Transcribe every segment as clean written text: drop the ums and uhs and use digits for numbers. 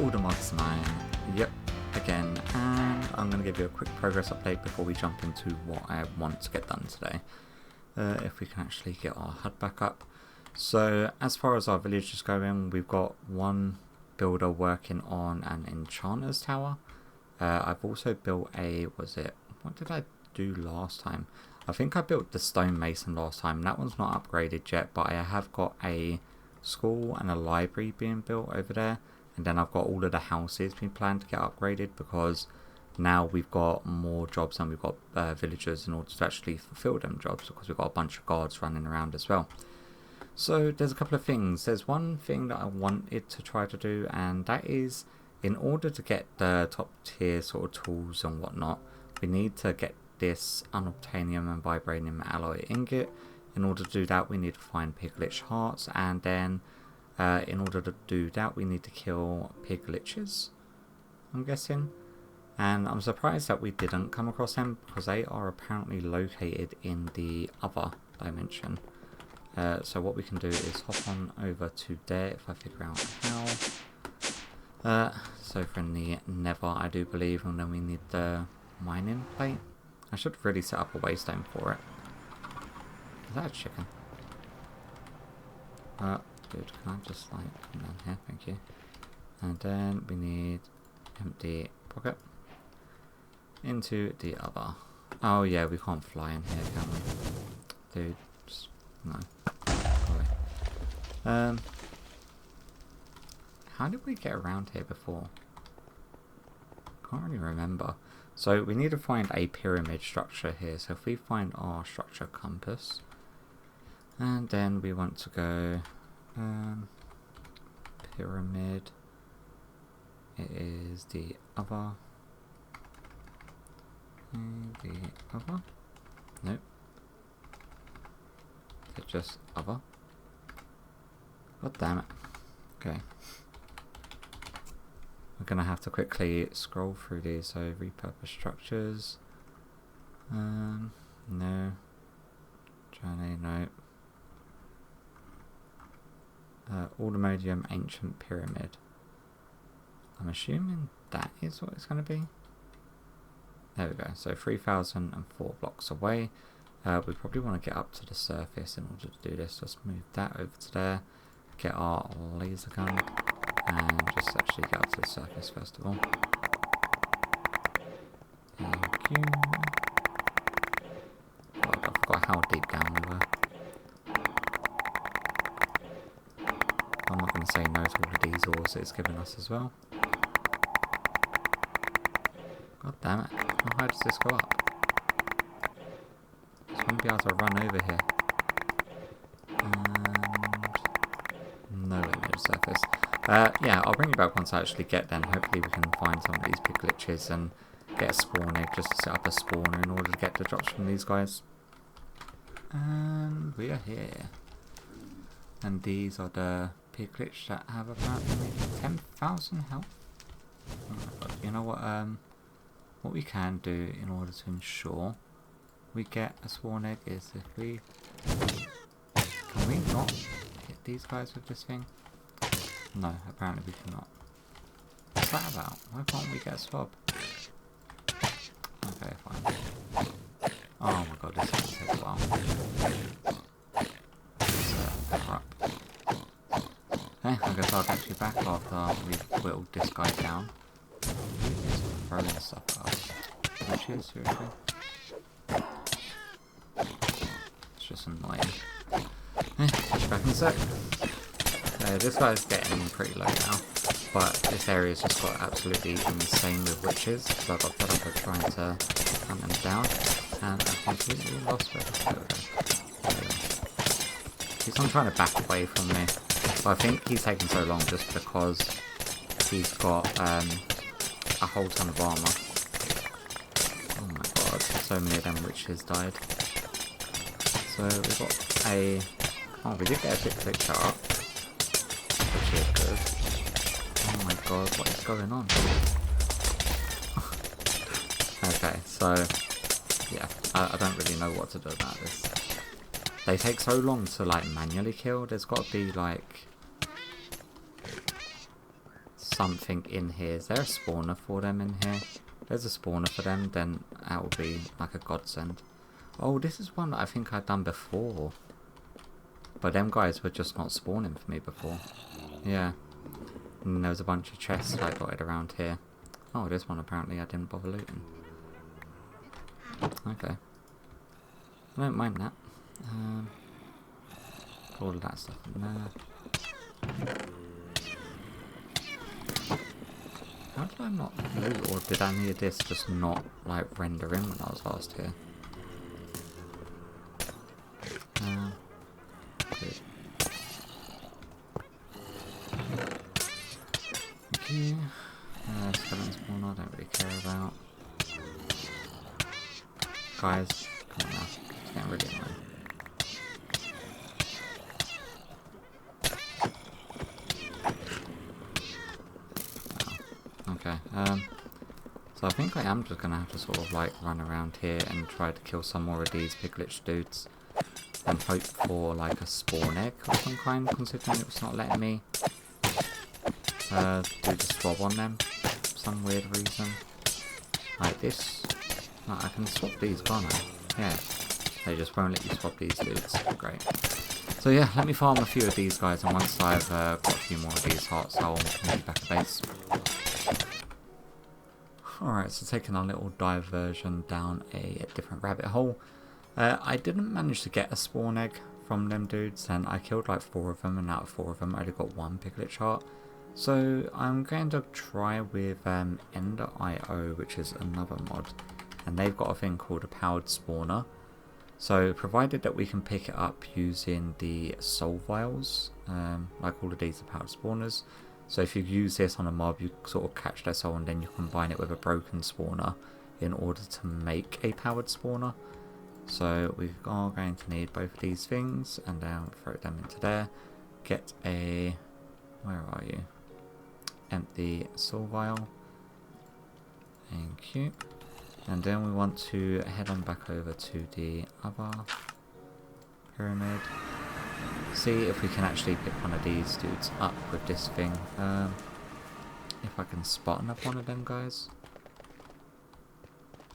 all the mods 9. Yep, again, and I'm going to give you a quick progress update before we jump into what I want to get done today. If we can actually get our HUD back up. So as far as our village is going, we've got one builder working on an enchanter's tower. I've also built a, what did I do last time? I think I built the stonemason last time. That one's not upgraded yet, but I have got a school and a library being built over there. And then I've got all of the houses being planned to get upgraded, because now we've got more jobs and we've got villagers in order to actually fulfill them jobs, because we've got a bunch of guards running around as well. So there's a couple of things. There's one thing that I wanted to try to do, and that is, in order to get the top tier sort of tools and whatnot, we need to get this unobtainium and vibranium alloy ingot. In order to do that, we need to find piglich hearts, and then in order to do that, we need to kill pigliches, I'm guessing. And I'm surprised that we didn't come across them, because they are apparently located in the other dimension. So what we can do is hop on over to there if I figure out how. So from the nether, I do believe, and then we need the mining plate. I should really set up a waystone for it. Is that a chicken? Dude, can I just like come down here? Thank you. And then we need empty pocket into the other. Oh yeah, we can't fly in here, can we? Dude, just no. Sorry. How did we get around here before? Can't really remember. So we need to find a pyramid structure here. So if we find our structure compass, and then we want to go pyramid. It is the other. The other. Nope. It's just other. God damn it. Okay. We're gonna have to quickly scroll through these. So repurpose structures. No. Journey, no. Automodium ancient pyramid. I'm assuming that is what it's gonna be. There we go. So 3004 blocks away. We probably want to get up to the surface in order to do this. Let's move that over to there. Get our laser gun. And just actually get up to the surface first of all. Thank you. God, I forgot how deep down we were. I'm not going to say no to all of these ores it's given us as well. God damn it. How high does this go up? I just want to be able to run over here. And nowhere near the surface. Yeah, I'll bring you back once I actually get them. Hopefully we can find some of these pigliches and get a spawn egg just to set up a spawner in order to get the drops from these guys. And we are here. And these are the piglets that have apparently 10,000 health. But you know what we can do in order to ensure we get a spawn egg is if we... Can we not hit these guys with this thing? No, apparently we cannot. What's that about? Why can't we get a swab? Okay, fine. Oh my god, this is going to take a while. Okay, I guess I'll get you back after we've whittled this guy down. He's throwing stuff at us. Which is, seriously? It's just annoying. Catch you back in a sec. This guy's getting pretty low now, but this area's just got absolutely insane with witches, so I got fed up with trying to hunt them down, and I completely lost where this goes. He's on trying to back away from me, but I think he's taking so long just because he's got a whole ton of armour. Oh my god, so many of them witches died. So we've got a... Oh, we did get a bit quick shot up. Which is good. Oh my god, what is going on? Okay, so yeah, I don't really know what to do about this. They take so long to like manually kill. There's got to be like something in here. Is there a spawner for them in here? If there's a spawner for them, then that will be like a godsend. Oh, this is one that I think I'd done before. But them guys were just not spawning for me before. Yeah. And there was a bunch of chests like dotted around here. Oh, this one apparently I didn't bother looting. Okay. I don't mind that. All of that stuff in there. How did I not loot, or did any of this just not like render in when I was last here? Good. Okay. Skeleton spawn I don't really care about. Guys, come on now. It's getting really annoying. Okay, so I think I am just going to have to sort of like run around here and try to kill some more of these piglet dudes and hope for like a spawn egg of some kind, considering it was not letting me do the swab on them for some weird reason. Like this, I can swap these, can't I? Yeah, they just won't let you swap these dudes. Great. So yeah, let me farm a few of these guys, and once I've got a few more of these hearts, I'll meet back at base. Alright, so taking a little diversion down a different rabbit hole. I didn't manage to get a spawn egg from them dudes, and I killed like 4 of them, and out of 4 of them I only got 1 piglet heart. So I'm going to try with Ender.io, which is another mod, and they've got a thing called a powered spawner. So provided that we can pick it up using the soul vials, like all of these are powered spawners. So if you use this on a mob, you sort of catch their soul and then you combine it with a broken spawner in order to make a powered spawner. So we are going to need both of these things, and then throw them into there. Get a, where are you? Empty soul vial. Thank you. And then we want to head on back over to the other pyramid. See if we can actually pick one of these dudes up with this thing. If I can spot up one of them guys.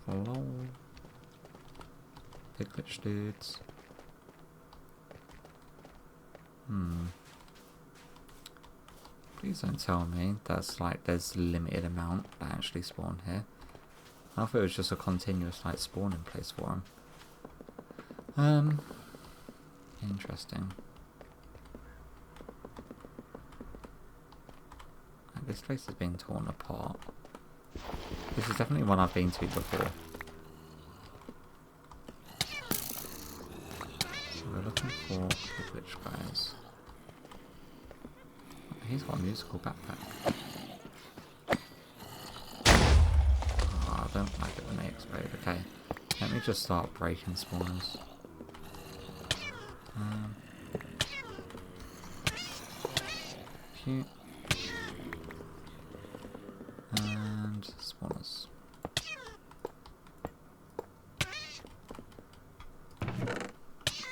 Hello. Piglet dudes. Please don't tell me that's like there's limited amount that actually spawn here. I thought it was just a continuous like spawning place for them. Interesting. This place has been torn apart. This is definitely one I've been to before. So we're looking for the glitch guys. He's got a musical backpack. Oh, I don't like it when they explode. Okay, let me just start breaking spawners. Cute. And spawners.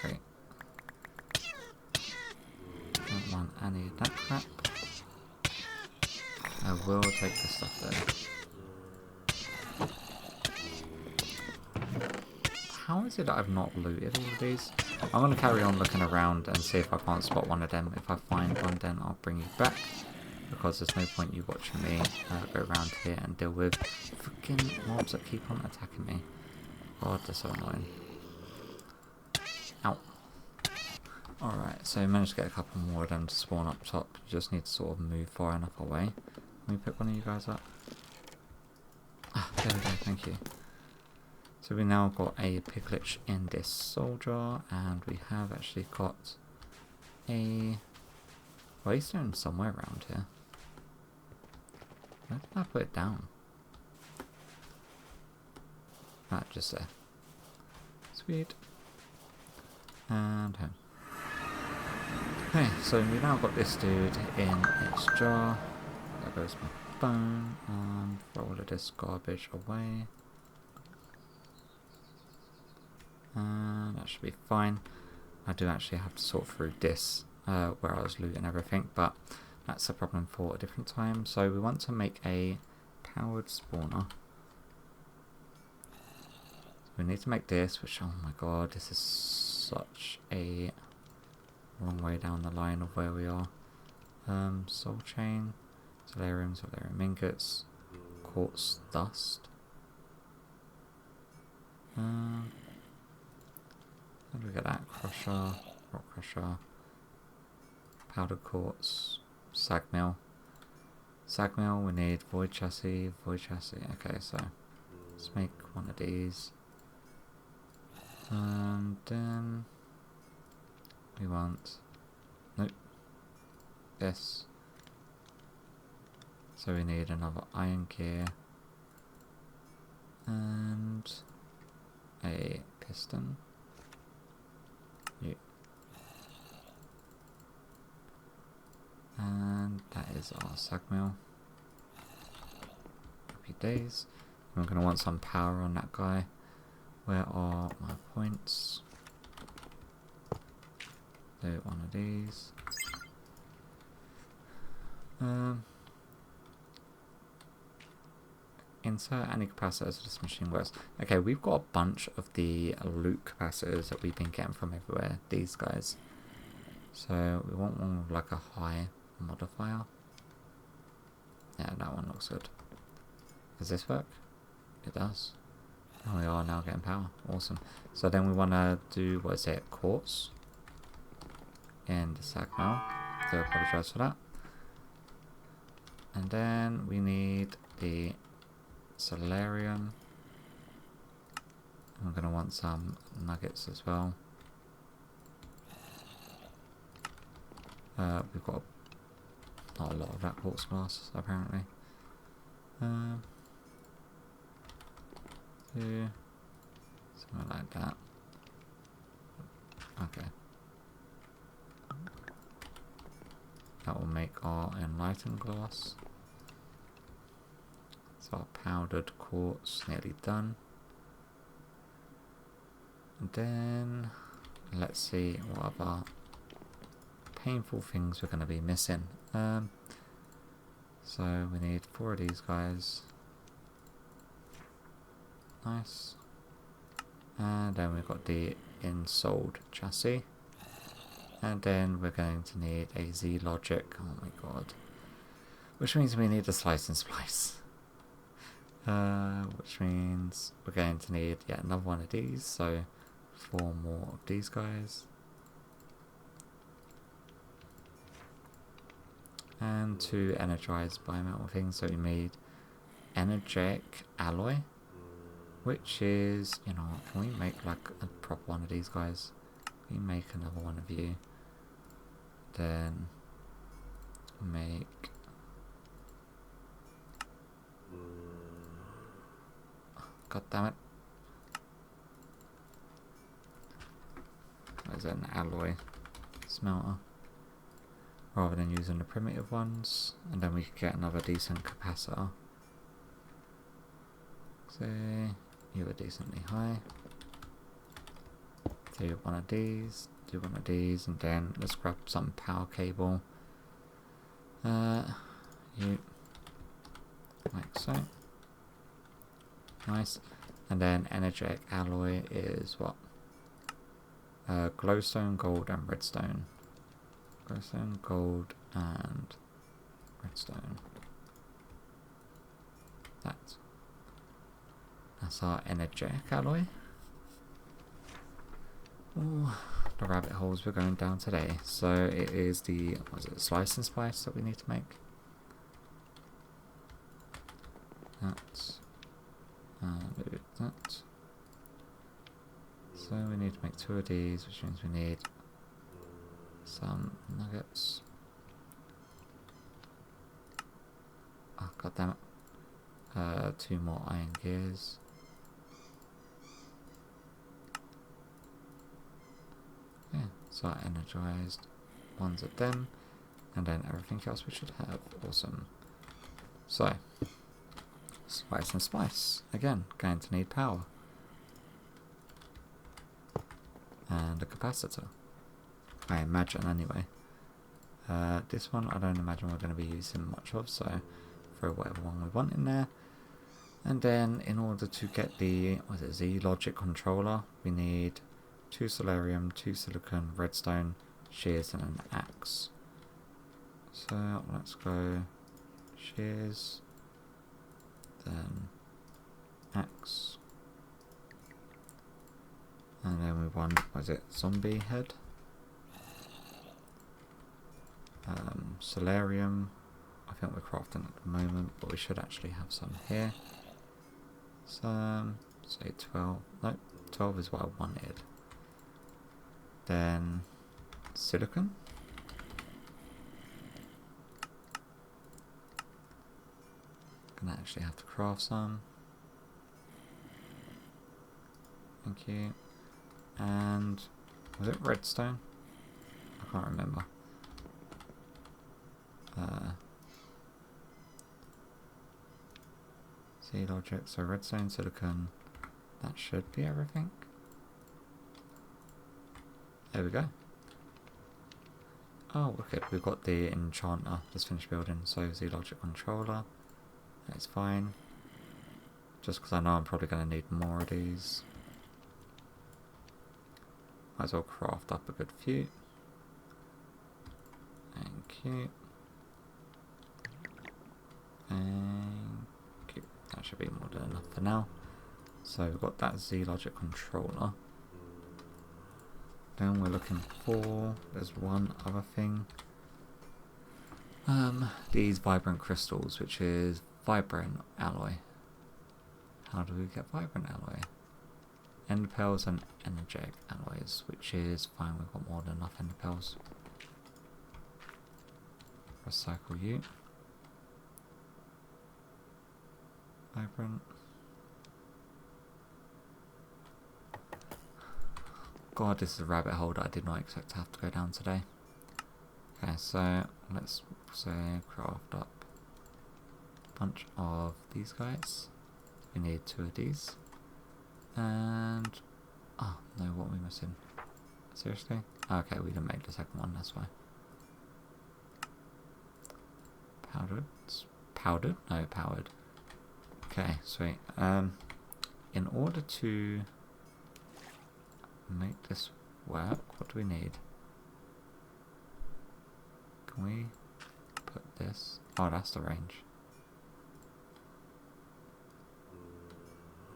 Great. Don't want any of that crap. I will take the stuff there. How is it that I've not looted all of these? I'm going to carry on looking around and see if I can't spot one of them. If I find one, then I'll bring you back. Because there's no point you watching me go around here and deal with freaking mobs that keep on attacking me. God, they're so annoying. Ow. Alright, so I managed to get a couple more of them to spawn up top. You just need to sort of move far enough away. Let me pick one of you guys up. Ah, there we go, thank you. So we now got a piglet in this soldier, and we have actually got a waystone somewhere around here. Where did I put it down? Ah, just there. Sweet. And home. Okay, so we now got this dude in its jar. There goes my bone. Throw all of this garbage away. And that should be fine. I do actually have to sort through this where I was looting everything, but that's a problem for a different time. So we want to make a powered spawner. We need to make this, which, oh my god, this is such a long way down the line of where we are. Soul chain, solarium ingots, quartz dust. How do we get that? Crusher, rock crusher, powdered quartz, sag mill. Sag mill, we need void chassis. Okay, so let's make one of these. And then we want, nope, this. So we need another iron gear and a piston. And that is our sag mill. Happy days. We're going to want some power on that guy. Where are my points? Do one of these. Insert any capacitors this machine works. Okay, we've got a bunch of the loot capacitors that we've been getting from everywhere. These guys. So we want one with like a high modifier. Yeah, that one looks good. Does this work? It does. Oh, we are now getting power. Awesome. So then we want to do, what is it, quartz in the sag mill. So I apologise for that. And then we need the solarium. And we're going to want some nuggets as well. We've got not a lot of that quartz glass apparently. Something like that. Okay. That will make our enlightened glass. So our powdered quartz nearly done. And then let's see what other painful things we're going to be missing. So we need 4 of these guys. Nice. And then we've got the insold chassis. And then we're going to need a Z logic. Oh my god. Which means we need a slice and splice. Which means we're going to need yet another one of these. So 4 more of these guys. And 2 energized bimetal things. So we made energetic alloy. Which is, you know, can we make like a proper one of these guys? Can we make another one of you? Then make god damn it. There's an alloy smelter. Rather than using the primitive ones. And then we could get another decent capacitor. So you are decently high. Do one of these, and then let's grab some power cable. You like so. Nice. And then energetic alloy is what? Glowstone, gold, and redstone. Glowstone, gold, and redstone. That's our energetic alloy. Ooh, the rabbit holes we're going down today. So it is the, what is it, slice and splice that we need to make. That. And that. So we need to make 2 of these, which means we need some nuggets. Oh, god damn it. 2 more iron gears. Yeah, so our energized ones of them, and then everything else we should have. Awesome. So, slice and splice. Again, going to need power. And a capacitor. I imagine, anyway. This one I don't imagine we're going to be using much of, so throw whatever one we want in there. And then in order to get the Z logic controller, we need 2 solarium, 2 silicon, redstone, shears and an axe. So let's go shears, then axe, and then we want, zombie head, solarium. I think we're crafting at the moment, but we should actually have some here. Some, say 12, no, 12 is what I wanted. Then silicon. Gonna actually have to craft some. Thank you. And was it redstone? I can't remember. C logic, so redstone, silicon, that should be everything. There we go. Oh, okay, we've got the enchanter that's finished building, so Z logic controller, that's fine. Just because I know I'm probably going to need more of these. Might as well craft up a good few. Thank you. Thank you. That should be more than enough for now. So we've got that Z logic controller. Then we're looking for, there's one other thing. These vibrant crystals, which is vibrant alloy. How do we get vibrant alloy? Ender pearls and energetic alloys, which is fine, we've got more than enough ender pearls. Recycle you. Vibrant. God, this is a rabbit hole that I did not expect to have to go down today. Okay, so let's say craft up a bunch of these guys. We need 2 of these. And oh no, what are we missing? Seriously? Okay, we didn't make the second one, that's why. Powdered? Powdered? No, powered. Okay, sweet. In order to make this work, what do we need? Can we put this? Oh, that's the range.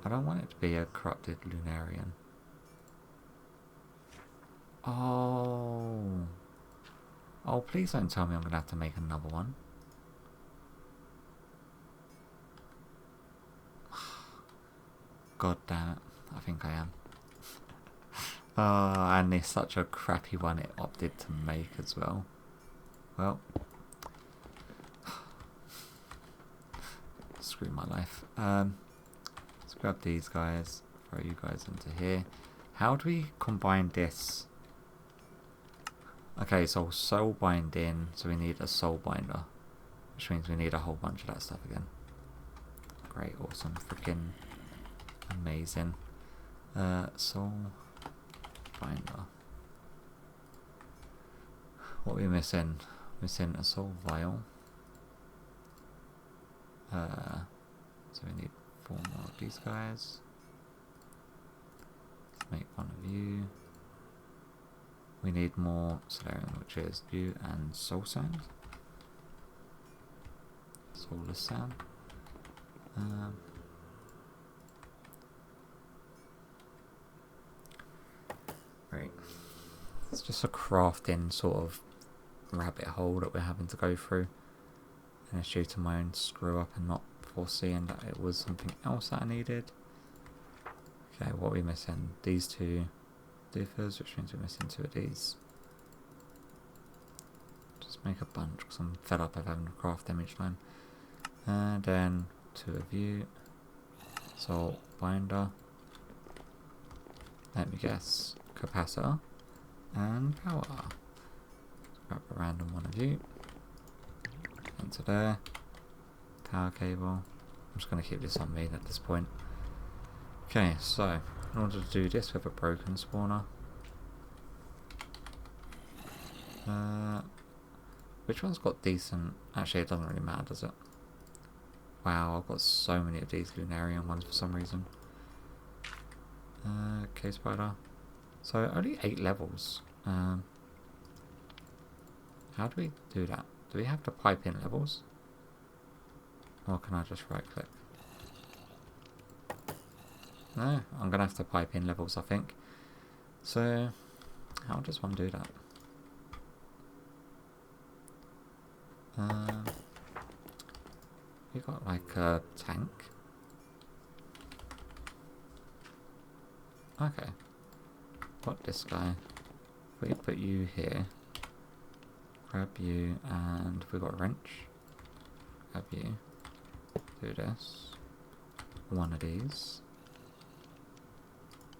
I don't want it to be a corrupted Lunarian. Oh. Oh, please don't tell me I'm going to have to make another one. God damn it. I think I am. Oh, and it's such a crappy one it opted to make as well. Well. Screw my life. Let's grab these guys, throw you guys into here. How do we combine this? Okay, so soul binding, so we need a soul binder, which means we need a whole bunch of that stuff again. Great, awesome, freaking amazing. Soul binder. What are we missing? Missing a soul vial. So we need 4 more of these guys. Let's make one of you. We need more solarium, which is you and soul sand. Soulless sand. Right. It's just a crafting sort of rabbit hole that we're having to go through. And it's due to my own screw up and not foreseeing that it was something else that I needed. Okay, what are we missing? These 2 doofers, which means we're missing 2 of these. Just make a bunch because I'm fed up of having to craft them each time. And then 2 of you. Soul binder. Let me guess. Capacitor. And power. Let's grab a random one of you. Into there. Power cable. I'm just going to keep this on me at this point. Okay, so in order to do this, we have a broken spawner. Which one's got decent... Actually, it doesn't really matter, does it? Wow, I've got so many of these Lunarian ones for some reason. Okay, spider. So, only 8 levels. How do we do that? Do we have to pipe in levels? Or can I just right click? No, I'm going to have to pipe in levels, I think. So, how does one do that? You got like a tank? Okay. Got this guy. We put you here. Grab you, and we got a wrench. Grab you. Do this. One of these.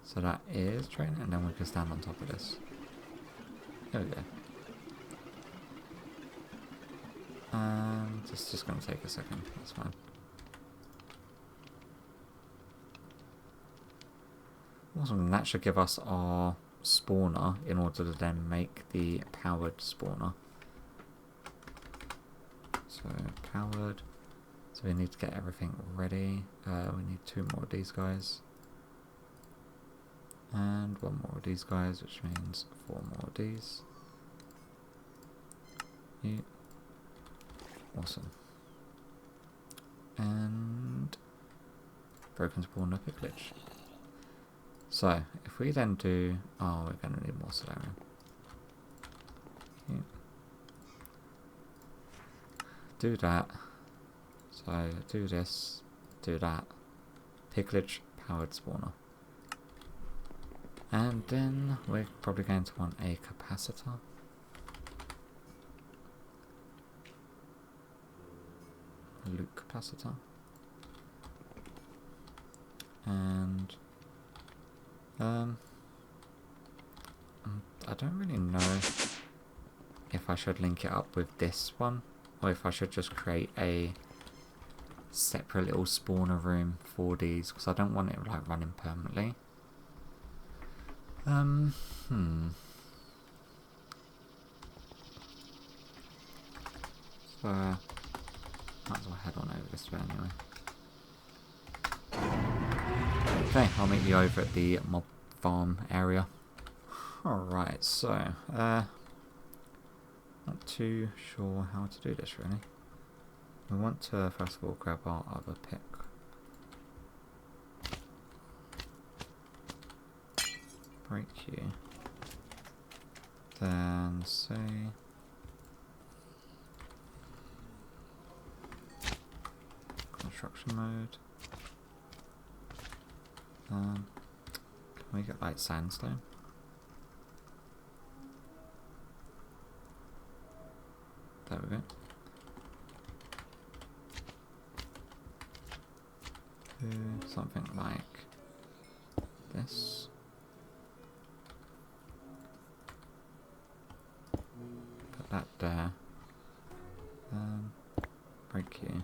So that is training, and then we can stand on top of this. There we go. And it's just going to take a second, that's fine. Awesome, that should give us our spawner in order to then make the powered spawner. So, powered. So we need to get everything ready. We need 2 more of these guys. And 1 more of these guys, which means 4 more of these. Yeah. Awesome. And broken spawner pick glitch. So, if we then do... Oh, we're going to need more solarium. Yeah. Do that. So, do this. Do that. Pick glitch, powered spawner. And then we're probably going to want a capacitor. Loop capacitor. And I don't really know if I should link it up with this one, or if I should just create a separate little spawner room for these, because I don't want it like running permanently. So might as well head on over this way anyway. Okay, I'll meet you over at the mob farm area. Alright, so not too sure how to do this really. We want to first of all grab our other pick. Break you. Then say construction mode. Can we get like sandstone? There we go. Do something like this. Put that there. Break you.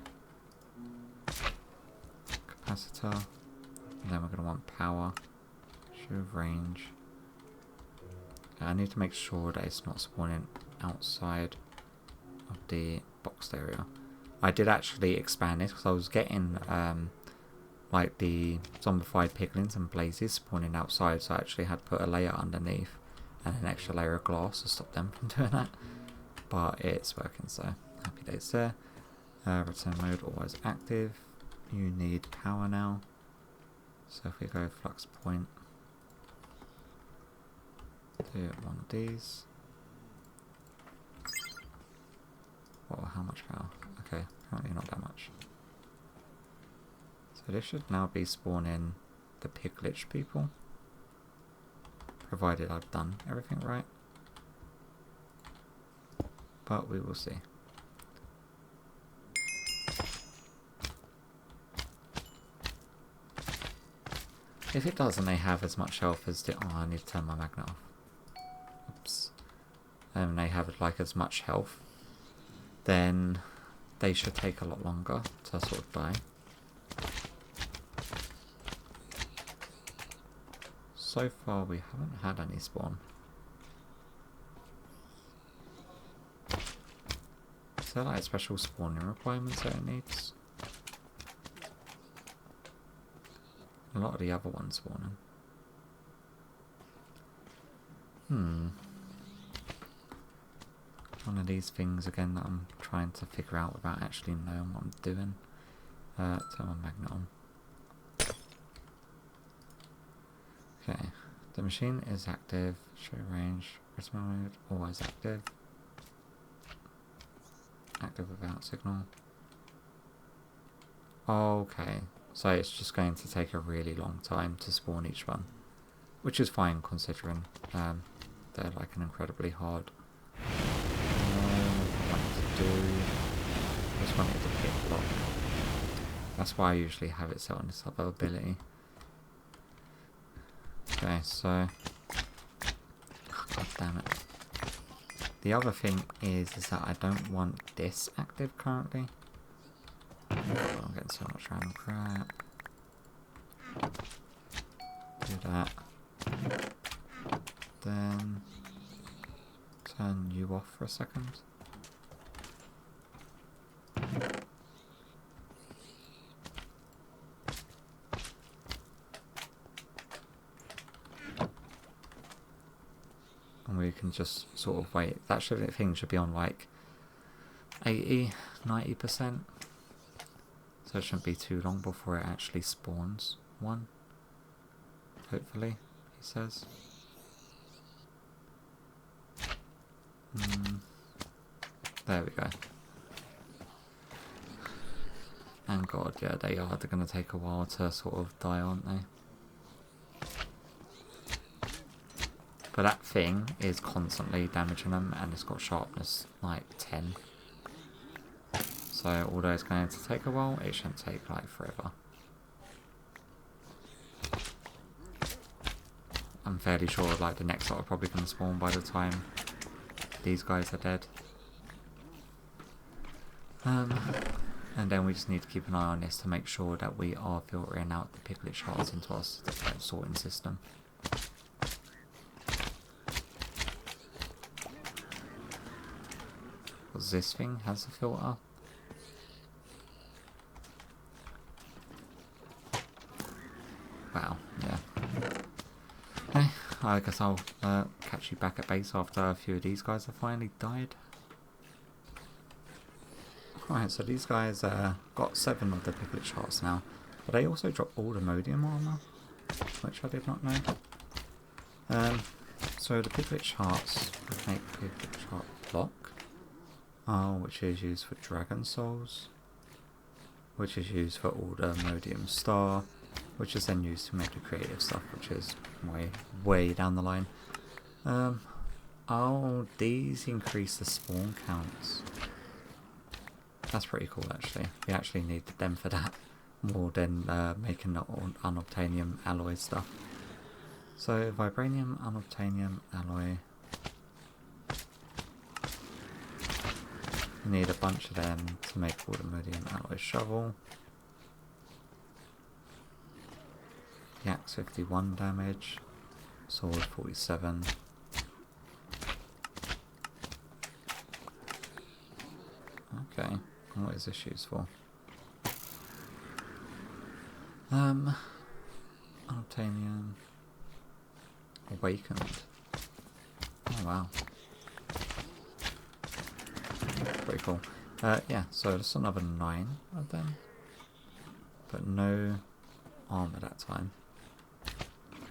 Capacitor. And then we're going to want power. Show range. I need to make sure that it's not spawning outside of the boxed area. I did actually expand this because I was getting like the zombified piglins and blazes spawning outside, so I actually had to put a layer underneath and an extra layer of glass to stop them from doing that. But it's working, so happy days there. Return mode always active. You need power now. So if we go flux point, do one of these. Oh, how much power? Okay, apparently not that much. So this should now be spawning the pig glitch people, provided I've done everything right. But we will see. If it doesn't, they have as much health as the... Oh, I need to turn my magnet off. Oops. They have like as much health, then they should take a lot longer to sort of die. So far we haven't had any spawn. there like special spawning requirements that it needs? A lot of the other ones spawning. One of these things again that I'm trying to figure out without actually knowing what I'm doing. Turn my magnet on. Okay, the machine is active. Show range. Rest mode. Always active. Active without signal. Okay, so it's just going to take a really long time to spawn each one, which is fine considering they're like an incredibly hard one to do. Just wanted to pick block. That's why I usually have it set on this other ability. Okay, so god damn it. The other thing is that I don't want this active currently. Oh, I'm getting so much random crap. Do that. Then turn you off for a second. And we can just sort of wait. That thing should be on like 80–90%. So it shouldn't be too long before it actually spawns one. Hopefully, he says. There we go. And god, yeah, they're going to take a while to sort of die, aren't they? But that thing is constantly damaging them, and it's got sharpness like 10. So although it's going to take a while, it shouldn't take like forever. I'm fairly sure like the next lot are probably going to spawn by the time these guys are dead. And then we just need to keep an eye on this to make sure that we are filtering out the piglet shards into our sorting system. Because this thing has a filter. Wow, yeah. Okay, I guess I'll catch you back at base after a few of these guys have finally died. Alright, so these guys got 7 of the piglet shards now, but they also drop all the modium armor, which I did not know. So the piglet shards would make piglet shard block, which is used for dragon souls, which is used for all the modium star, which is then used to make the creative stuff, which is way down the line. These increase the spawn counts. That's pretty cool actually. We actually need them for that more than making the unobtainium alloy stuff. So vibranium, unobtainium alloy. We need a bunch of them to make all the modium alloy shovel. The axe 51 damage. Sword 47. Okay. What is this used for? Unobtainium. Awakened. Oh wow. Pretty cool. Yeah, so there's another 9 of them. But no armor that time.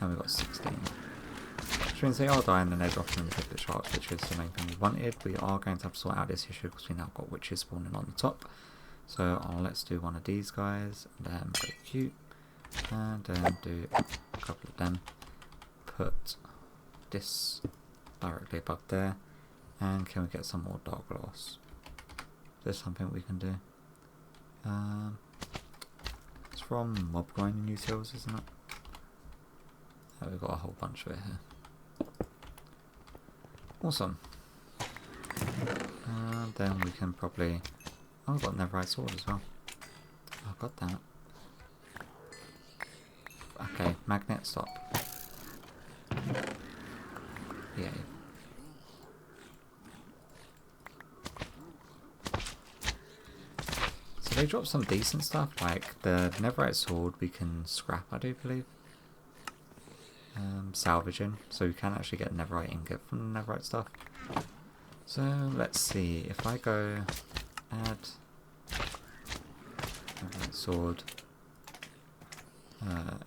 And we've got 16. Which means they are dying and they're dropping in the piglet shards, which is the main thing we wanted. We are going to have to sort out this issue because we now got witches spawning on the top. So let's do one of these guys, and then go cute, and then do a couple of them. Put this directly above there, and can we get some more dark gloss? Is there something we can do? It's from Mob Grinding Utils, isn't it? Oh, we've got a whole bunch of it here. Awesome. Then we can probably... Oh, we've got Netherite sword as well. Oh, god damn it. Okay, magnet, stop. Yeah. they drop some decent stuff, like the netherite sword we can scrap, I do believe. Salvaging, so we can actually get netherite ingot from the netherite stuff. So let's see, if I go add netherite sword,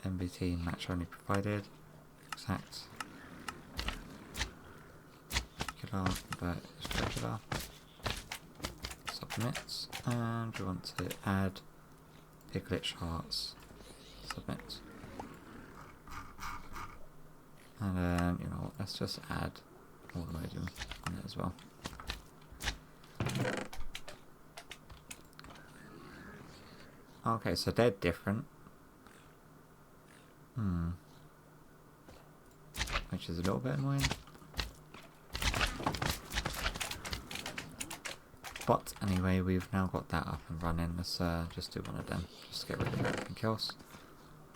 MBT match only provided, exact, regular, but it's regular, submit, and we want to add piglet charts, submit. And then, you know what, let's just add automaton on it as well. Okay, so they're different. Which is a little bit annoying. But anyway, we've now got that up and running. Let's just do one of them. Just get rid of everything else.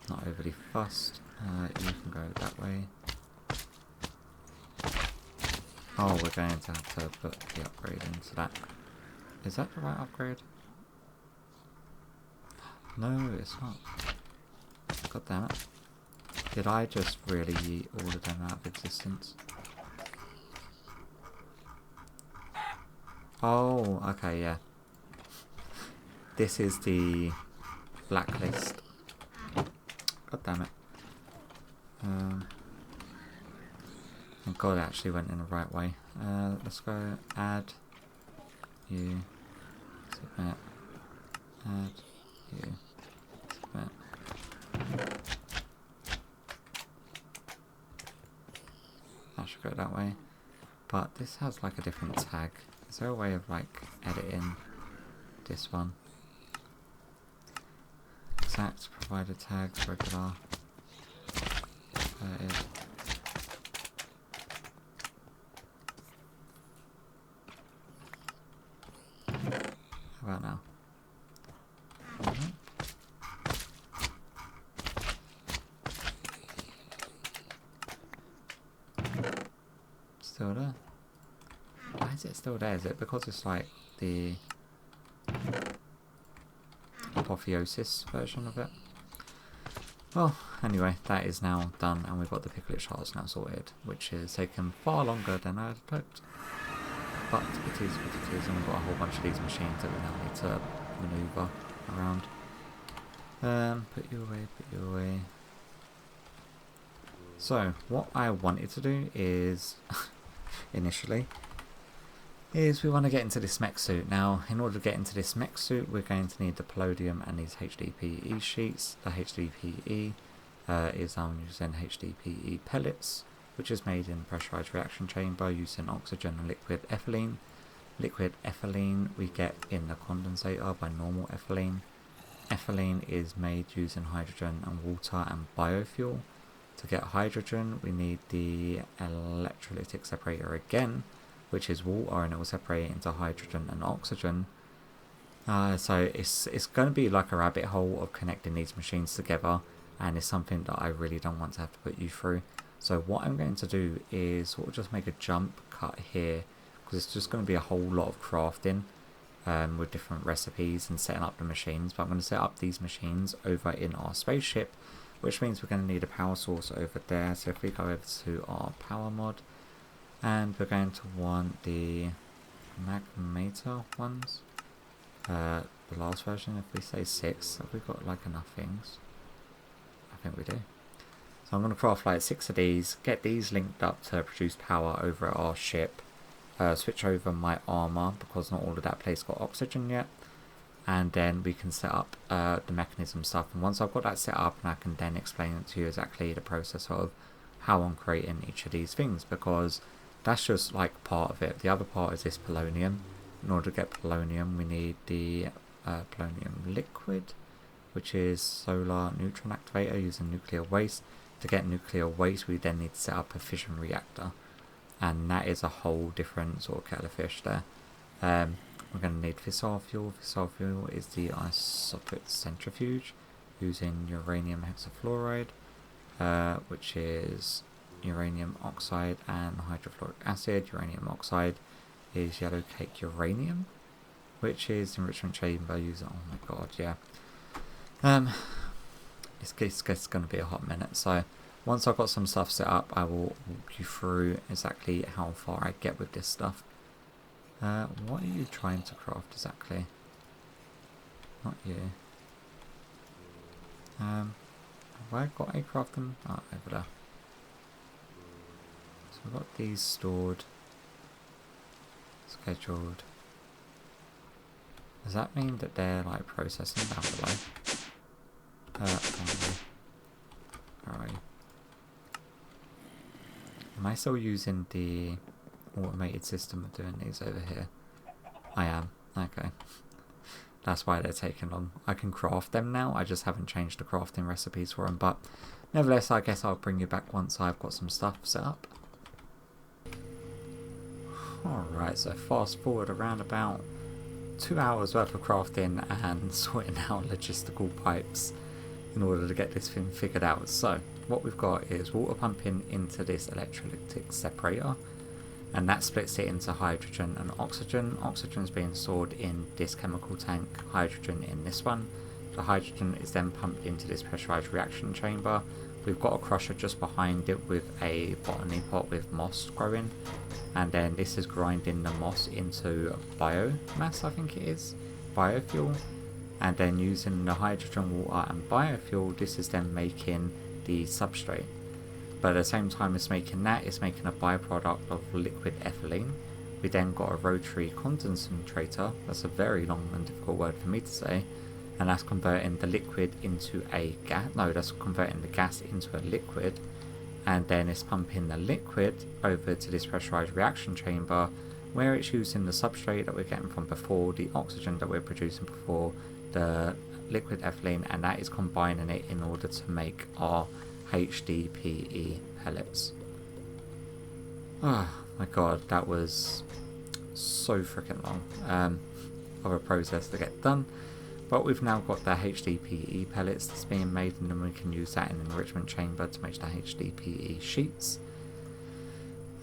Not overly fussed. You can go that way. Oh, we're going to have to put the upgrade into that. Is that the right upgrade? No, it's not. God damn it. Did I just really yeet all of them out of existence? Oh, okay, yeah. This is the blacklist. God damn it. Oh god, it actually went in the right way. Let's go add you, submit, add you, submit. That should go that way. But this has like a different tag. Is there a way of like editing this one? Exact, provided tags, regular. How about now? Still there? Why is it still there? Is it because it's like the apotheosis version of it? Well, anyway, that is now done, and we've got the piglet shards now sorted, which has taken far longer than I had hoped. But it is what it is, and we've got a whole bunch of these machines that we now need to maneuver around. Put you away. So, what I wanted to do is, initially, is we want to get into this mech suit. Now, in order to get into this mech suit, we're going to need the palladium and these HDPE sheets. The HDPE is using HDPE pellets, which is made in a pressurized reaction chamber using oxygen and liquid ethylene. Liquid ethylene we get in the condensator by normal ethylene. Ethylene is made using hydrogen and water and biofuel. To get hydrogen, we need the electrolytic separator again, which is water, and it will separate into hydrogen and oxygen. So it's going to be like a rabbit hole of connecting these machines together, and it's something that I really don't want to have to put you through. So what I'm going to do is sort of just make a jump cut here, because it's just going to be a whole lot of crafting with different recipes and setting up the machines. But I'm going to set up these machines over in our spaceship, which means we're going to need a power source over there. So if we go over to our power mod, and we're going to want the magmator ones, the last version. If we say 6, have we got like enough things? I think we do. So I'm going to craft like 6 of these, get these linked up to produce power over at our ship, switch over my armor because not all of that place got oxygen yet, and then we can set up the mechanism stuff. And once I've got that set up, and I can then explain it to you exactly the process of how I'm creating each of these things, because that's just like part of it. The other part is this polonium. In order to get polonium, we need the polonium liquid, which is solar neutron activator using nuclear waste. To get nuclear waste, we then need to set up a fission reactor, and that is a whole different sort of kettle of fish there. We're going to need fissile fuel. Fissile fuel is the isotopic centrifuge using uranium hexafluoride, which is uranium oxide and hydrofluoric acid. Uranium oxide is yellow cake uranium, which is enrichment chamber user. Oh my god, yeah. It's going to be a hot minute. So once I've got some stuff set up, I will walk you through exactly how far I get with this stuff. What are you trying to craft exactly? Not you. Have I got a craft them? Oh, over there. So I've got these stored, scheduled. Does that mean that they're like processing down below? Alright. Am I still using the automated system of doing these over here? I am. Okay. That's why they're taking long. I can craft them now, I just haven't changed the crafting recipes for them, but nevertheless, I guess I'll bring you back once I've got some stuff set up. Alright, so fast forward around about 2 hours worth of crafting and sorting out logistical pipes in order to get this thing figured out. So what we've got is water pumping into this electrolytic separator, and that splits it into hydrogen and oxygen. Oxygen is being stored in this chemical tank, hydrogen in this one. The hydrogen is then pumped into this pressurized reaction chamber. We've got a crusher just behind it with a botany pot with moss growing, and then this is grinding the moss into biomass, I think it is, biofuel, and then using the hydrogen, water and biofuel, this is then making the substrate. But at the same time it's making that, it's making a byproduct of liquid ethylene. We then got a rotary condensator, that's a very long and difficult word for me to say, and that's converting the liquid into a gas, no, that's converting the gas into a liquid, and then it's pumping the liquid over to this pressurized reaction chamber, where it's using the substrate that we're getting from before, the oxygen that we're producing before, the liquid ethylene, and that is combining it in order to make our HDPE pellets. Oh my god, that was so freaking long of a process to get done. But we've now got the HDPE pellets that's being made, and then we can use that in the enrichment chamber to make the HDPE sheets.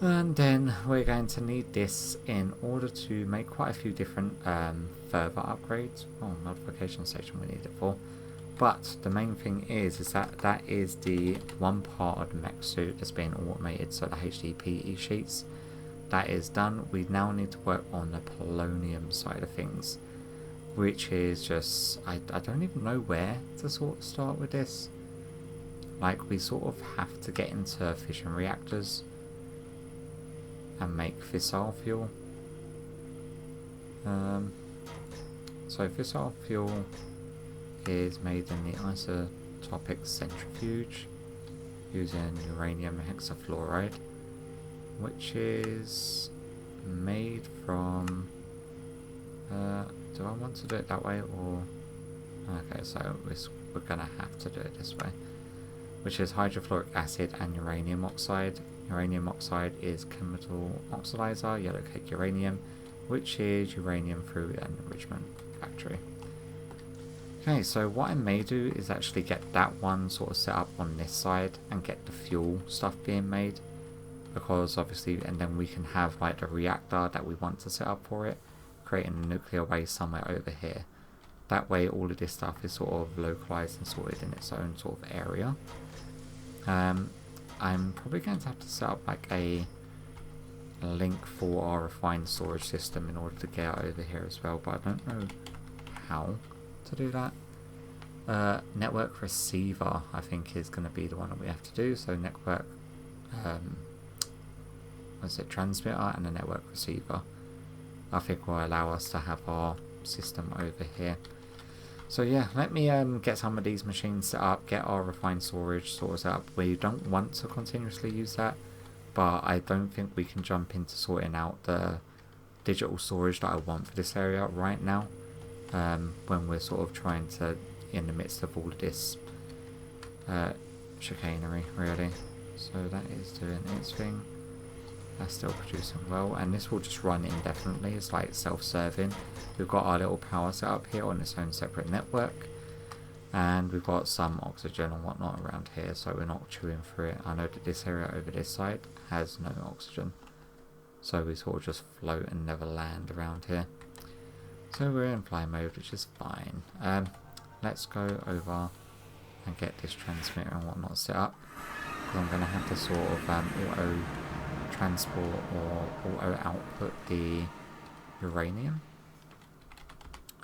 And then we're going to need this in order to make quite a few different further upgrades. Oh, modification station we need it for. But the main thing is that is the one part of the mech suit that's being automated, so the HDPE sheets. That is done. We now need to work on the polonium side of things, which is just, I don't even know where to sort of start with this. Like, we sort of have to get into fission reactors and make fissile fuel. So fissile fuel is made in the isotopic centrifuge using uranium hexafluoride, which is made from do I want to do it that way, or okay, so we're gonna have to do it this way, which is hydrofluoric acid and uranium oxide. Uranium oxide is chemical oxidizer, yellow cake uranium, which is uranium through an enrichment factory. Okay, so what I may do is actually get that one sort of set up on this side and get the fuel stuff being made, because obviously, and then we can have like the reactor that we want to set up for it, creating a nuclear waste somewhere over here. That way all of this stuff is sort of localized and sorted in its own sort of area. I'm probably going to have to set up like a link for our refined storage system in order to get it over here as well, but I don't know how to do that. Network receiver I think is going to be the one that we have to do. So network transmitter and a network receiver I think will allow us to have our system over here. So yeah, let me get some of these machines set up, get our refined storage sort of set up. We don't want to continuously use that, but I don't think we can jump into sorting out the digital storage that I want for this area right now, when we're sort of trying to, in the midst of all of this chicanery really. So that is doing its thing. That's still producing well, and this will just run indefinitely. It's like self-serving. We've got our little power set up here on its own separate network, and we've got some oxygen and whatnot around here, so we're not chewing through it. I know that this area over this side has no oxygen, so we sort of just float and never land around here. So we're in fly mode, which is fine. Let's go over and get this transmitter and whatnot set up. Because I'm going to have to sort of auto transport or auto output the uranium.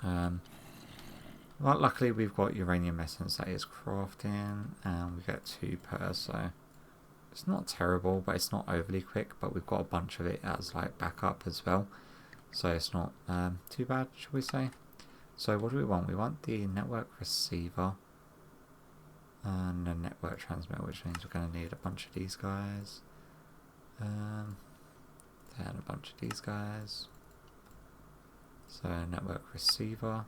Well, luckily we've got uranium essence that is crafting, and we get 2 per, so it's not terrible, but it's not overly quick. But we've got a bunch of it as like backup as well, so it's not too bad, shall we say. So what do we want? We want the network receiver and a network transmitter, which means we're going to need a bunch of these guys, then a bunch of these guys. So network receiver.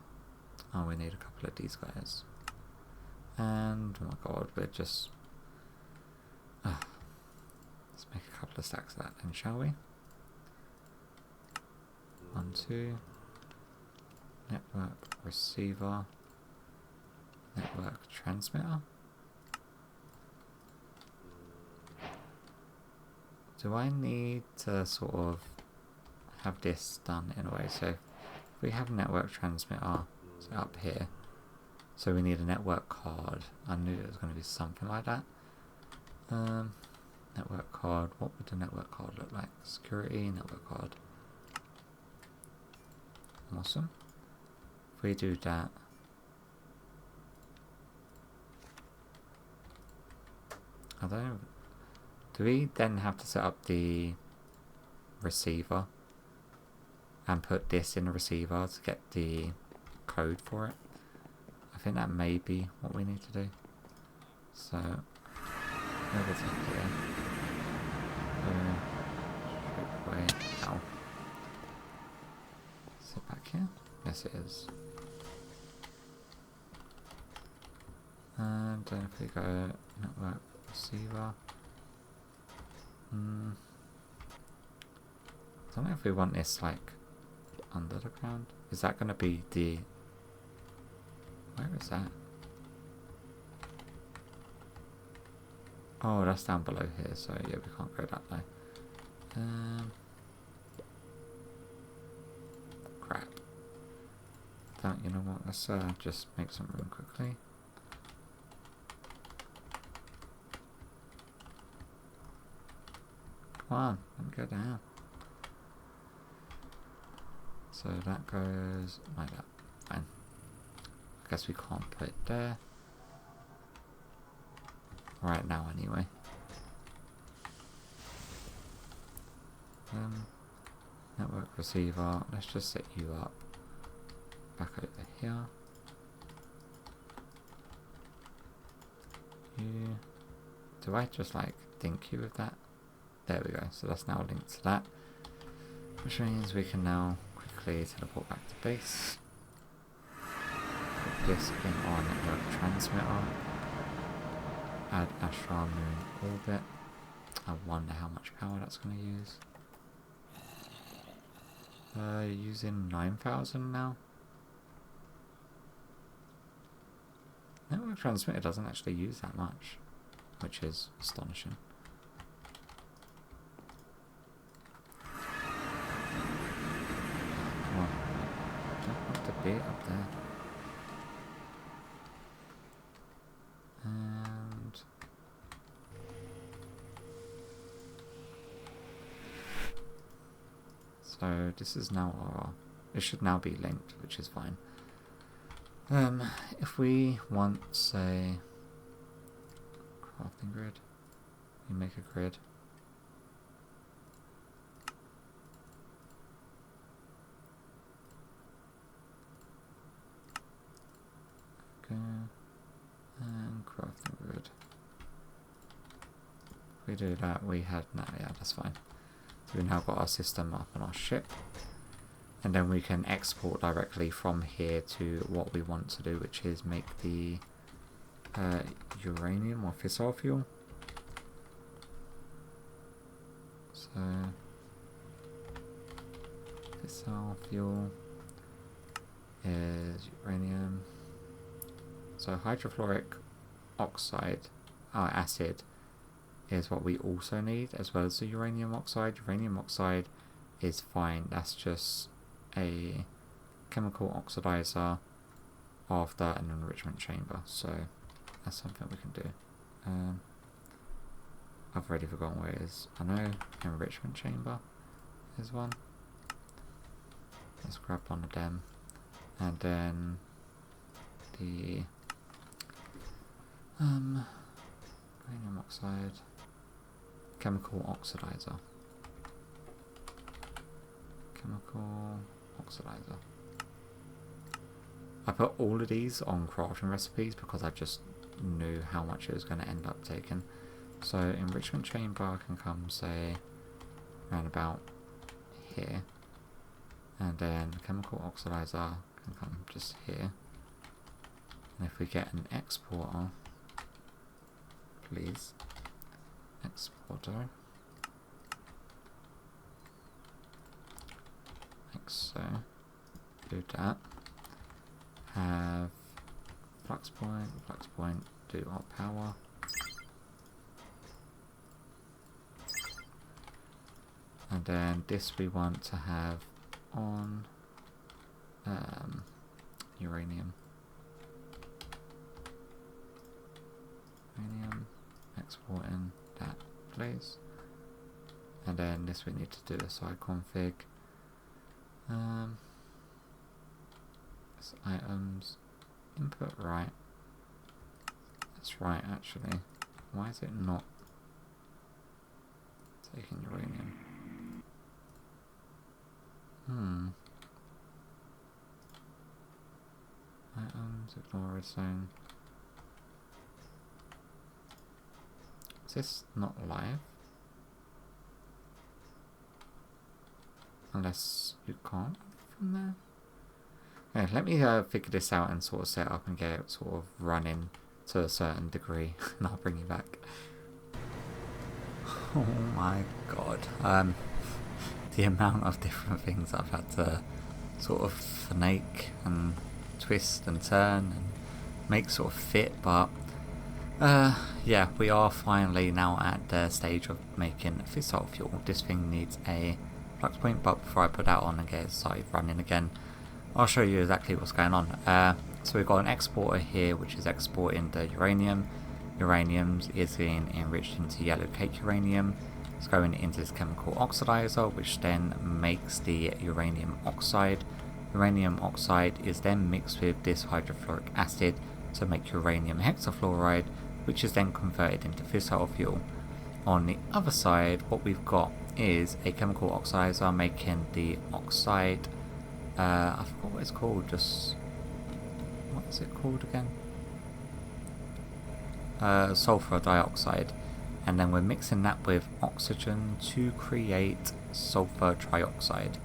Oh, we need a couple of these guys. And oh my god, we're just let's make a couple of stacks of that then, shall we? 1, 2. Network receiver. Network transmitter. Do I need to sort of have this done in a way? So if we have network transmitter up here, so we need a network card. I knew it was going to be something like that. Network card. What would the network card look like? Security network card. Awesome. If we do that, I don't know. Do we then have to set up the receiver and put this in the receiver to get the code for it? I think that may be what we need to do. So over to here. Straight away. Ow. Is it back here? Yes, it is. And then if we go network receiver. I don't know if we want this like under the ground. Is that going to be the... Where is that? Oh, that's down below here, so yeah, we can't go that way. Crap. Don't, you know what, let's just make some room quickly. Come on, let me go down. So that goes like that. Fine. I guess we can't put it there. Right now, anyway. Network receiver. Let's just set you up back over here. You. Do I just like link you with that? There we go. So that's now linked to that, which means we can now quickly teleport back to base. Put this in our network transmitter. Add Astra Moon orbit. I wonder how much power that's going to use. Using 9,000 now. Network transmitter doesn't actually use that much, which is astonishing. Come on. I don't want to be up there. And so this is now our... It should now be linked, which is fine. If we want, say, crafting grid, we make a grid. Okay, and crafting grid. If we do that, we had, no, yeah, that's fine. So we've now got our system up on our ship. And then we can export directly from here to what we want to do, which is make the uranium or fissile fuel. So, fissile fuel is uranium. So hydrofluoric oxide, acid, is what we also need, as well as the uranium oxide. Uranium oxide is fine, that's just a chemical oxidizer after an enrichment chamber. So that's something we can do. I've already forgotten where it is. I know enrichment chamber is one. Let's grab one of them. And then the uranium oxide, chemical oxidizer. Chemical oxidizer. I put all of these on crafting recipes because I just knew how much it was going to end up taking. So enrichment chamber can come, say, around about here, and then chemical oxidizer can come just here. And if we get an exporter, please, exporter, like so, do that. Have flux point, do our power. And then this we want to have on uranium. Uranium, exporting that please. And then this we need to do a side config. This items, input right. That's right actually. Why is it not taking uranium? Items, ignore redstone. Is this not live? Unless you can't from there? Yeah, let me figure this out and sort of set up and get it sort of running to a certain degree and I'll bring you back. Oh my god. The amount of different things I've had to sort of finake and twist and turn and make sort of fit, but yeah, we are finally now at the stage of making fissile fuel. This thing needs a flux point, but before I put that on and get it started running again, I'll show you exactly what's going on. So we've got an exporter here which is exporting the uranium. Uranium is being enriched into yellow cake uranium. It's going into this chemical oxidizer, which then makes the uranium oxide. Uranium oxide is then mixed with this hydrofluoric acid to make uranium hexafluoride, which is then converted into fissile fuel. On the other side, what we've got is a chemical oxidizer making the oxide. I forgot what it's called. What is it called again? Sulfur dioxide. And then we're mixing that with oxygen to create sulfur trioxide.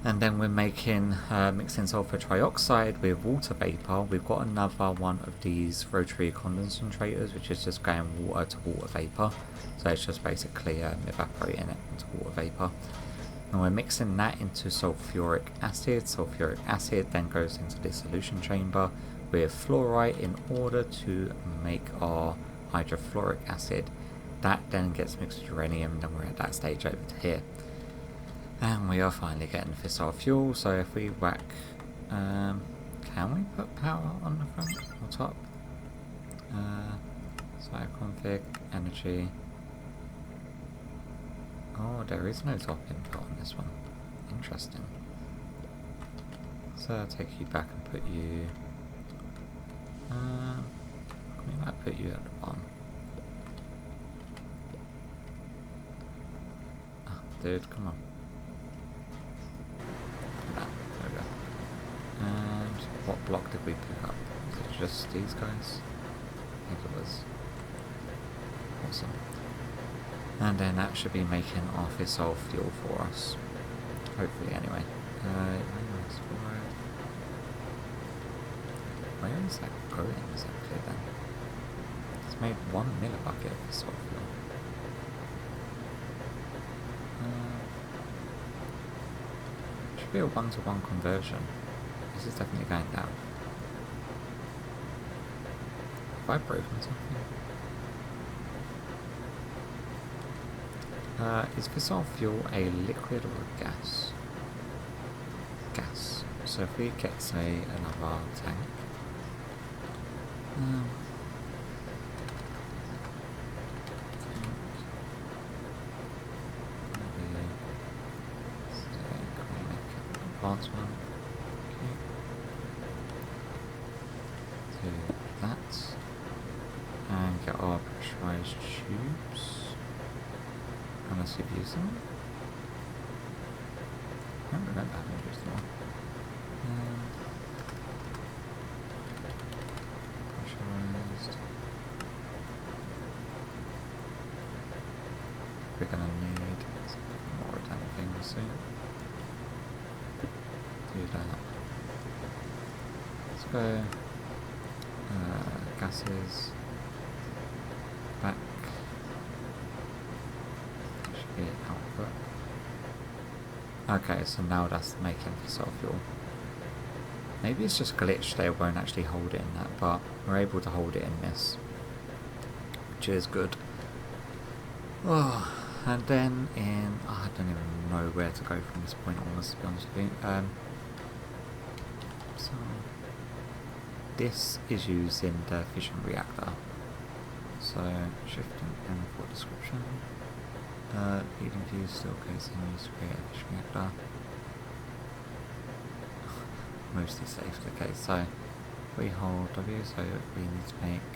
And then we're making mixing sulfur trioxide with water vapor. We've got another one of these rotary condensators, which is just going water to water vapor. So it's just basically evaporating it into water vapor. And we're mixing that into sulfuric acid. Sulfuric acid then goes into the solution chamber with fluorite in order to make our hydrofluoric acid. That then gets mixed with uranium, then we're at that stage over to here. And we are finally getting fissile fuel, so if we whack, can we put power on the front or top? Site config, energy. Oh, there is no top input on this one. Interesting. So I'll take you back and put you, we might put you at the bottom. Oh, dude, come on. There we go. And what block did we pick up? Was it just these guys? I think it was. Awesome. And then that should be making our fissile fuel for us. Hopefully, anyway. Where is that going exactly then? It's made 1 millibucket of fissile fuel. Should be a 1-to-1 conversion. This is definitely going down. Have I broken something? Is fissile fuel a liquid or a gas? Gas. So if we get, say, another tank, advanced one. Okay. Do that. And get our pressurized tubes. Unless you've used them. I don't remember having used them. Pressurized. We're gonna need some more damn things soon. Do that. Let's go gases back. That should be output. Okay, so now that's making fossil fuel. Maybe it's just glitched, they won't actually hold it in that, but we're able to hold it in this, which is good. Oh, and then I don't even know where to go from this point onwards, to be honest with you. So this is used in the fission reactor. So shift and M for description. Leading fuse still casing used to create a fission reactor. Mostly safe. Okay, so if we hold W, so we need to make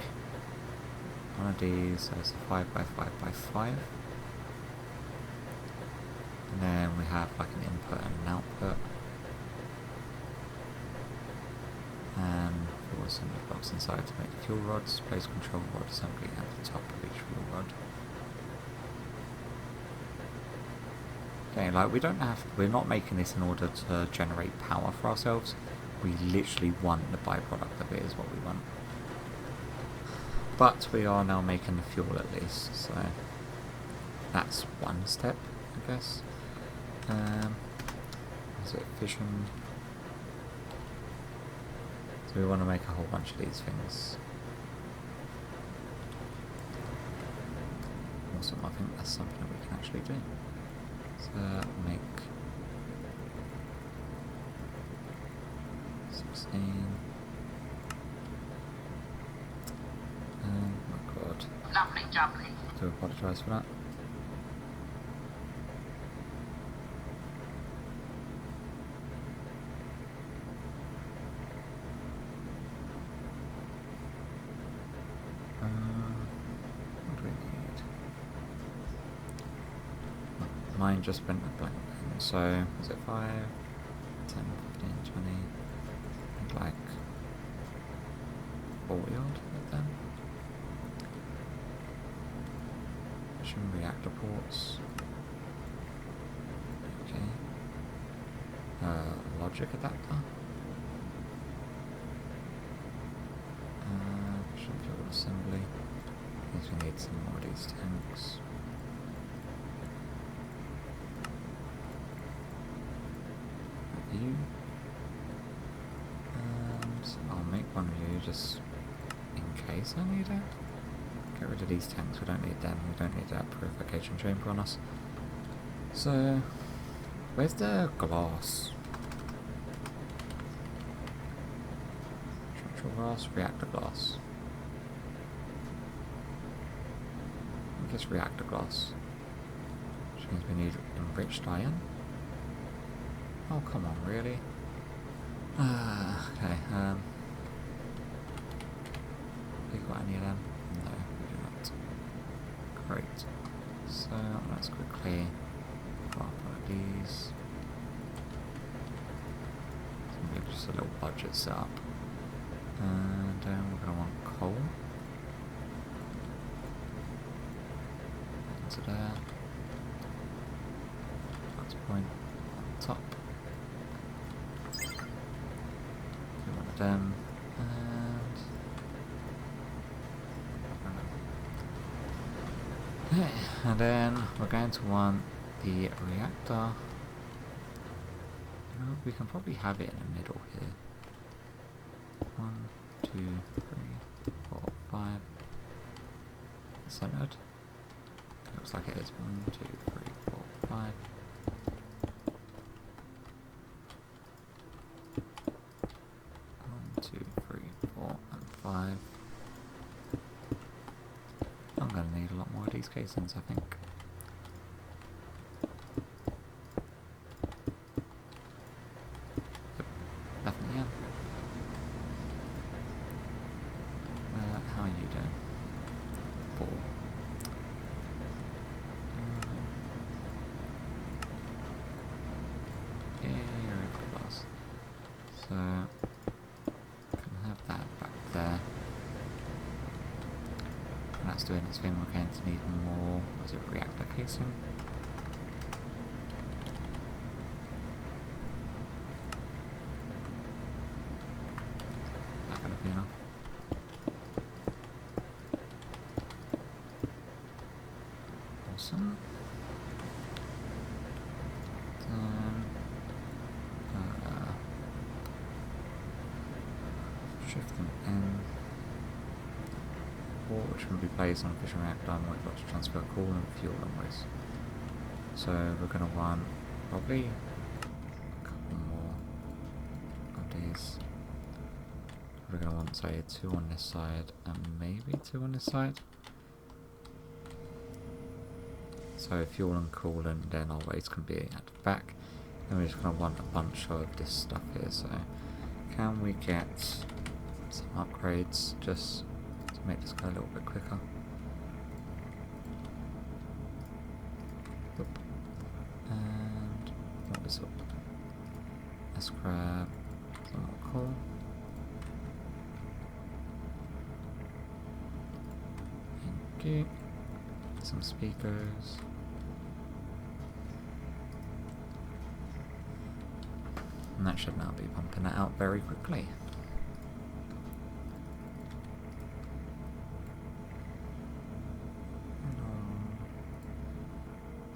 one of these, so it's a 5x5x5. And then we have like an input and an output. And fuel assembly blocks inside to make the fuel rods, place control rod assembly at the top of each fuel rod. Okay, like we're not making this in order to generate power for ourselves. We literally want the byproduct of it is what we want. But we are now making the fuel at least, so that's one step, I guess. Is it fission? So we want to make a whole bunch of these things. Awesome, I think that's something that we can actually do. So make 16. Oh my god. Lovely jubbly. I do apologise for that. What do we need? Mine just went a blank. So, is it 5, 10, 15, 20, and like 40 odd like that? Fission reactor ports. Okay. Logic adapter. Fission fuel assembly. I guess we need some more of these tanks. You. So I'll make one of you just in case I need it. Get rid of these tanks, we don't need them, we don't need that purification chamber on us. So, where's the glass? Structural glass, reactor glass. I think it's reactor glass. Which means we need enriched iron. Oh, come on, really? Okay, we got any of them? No, we do not. Great. So, let's quickly put up one of these. Maybe just a little budget set up. And then we're going to want coal. Into there. That's point on top. Them and then we're going to want the reactor. We can probably have it in the middle here. 1, 2, 3, 4, 5. Centered. Looks like it is 1, 2, 3, 4, 5. lot more of these casings, I think. Yep, definitely am. How are you doing? 4. Glass. So can have that back there. And that's doing its thing. We're going to need more. Was it reactor casing? That gonna be enough. Awesome. Shift them in. Which can be placed on a fission reactor, and we've got to transfer coolant, fuel and waste. So we're going to want probably a couple more of these. We're going to want, say, 2 on this side and maybe 2 on this side. So fuel and coolant, then our waste can be at the back. And we're just going to want a bunch of this stuff here. So can we get some upgrades just to make this go a little bit quicker? Oop. And what is up? Let's grab some more coal. Thank you. Some speakers. And that should now be pumping that out very quickly.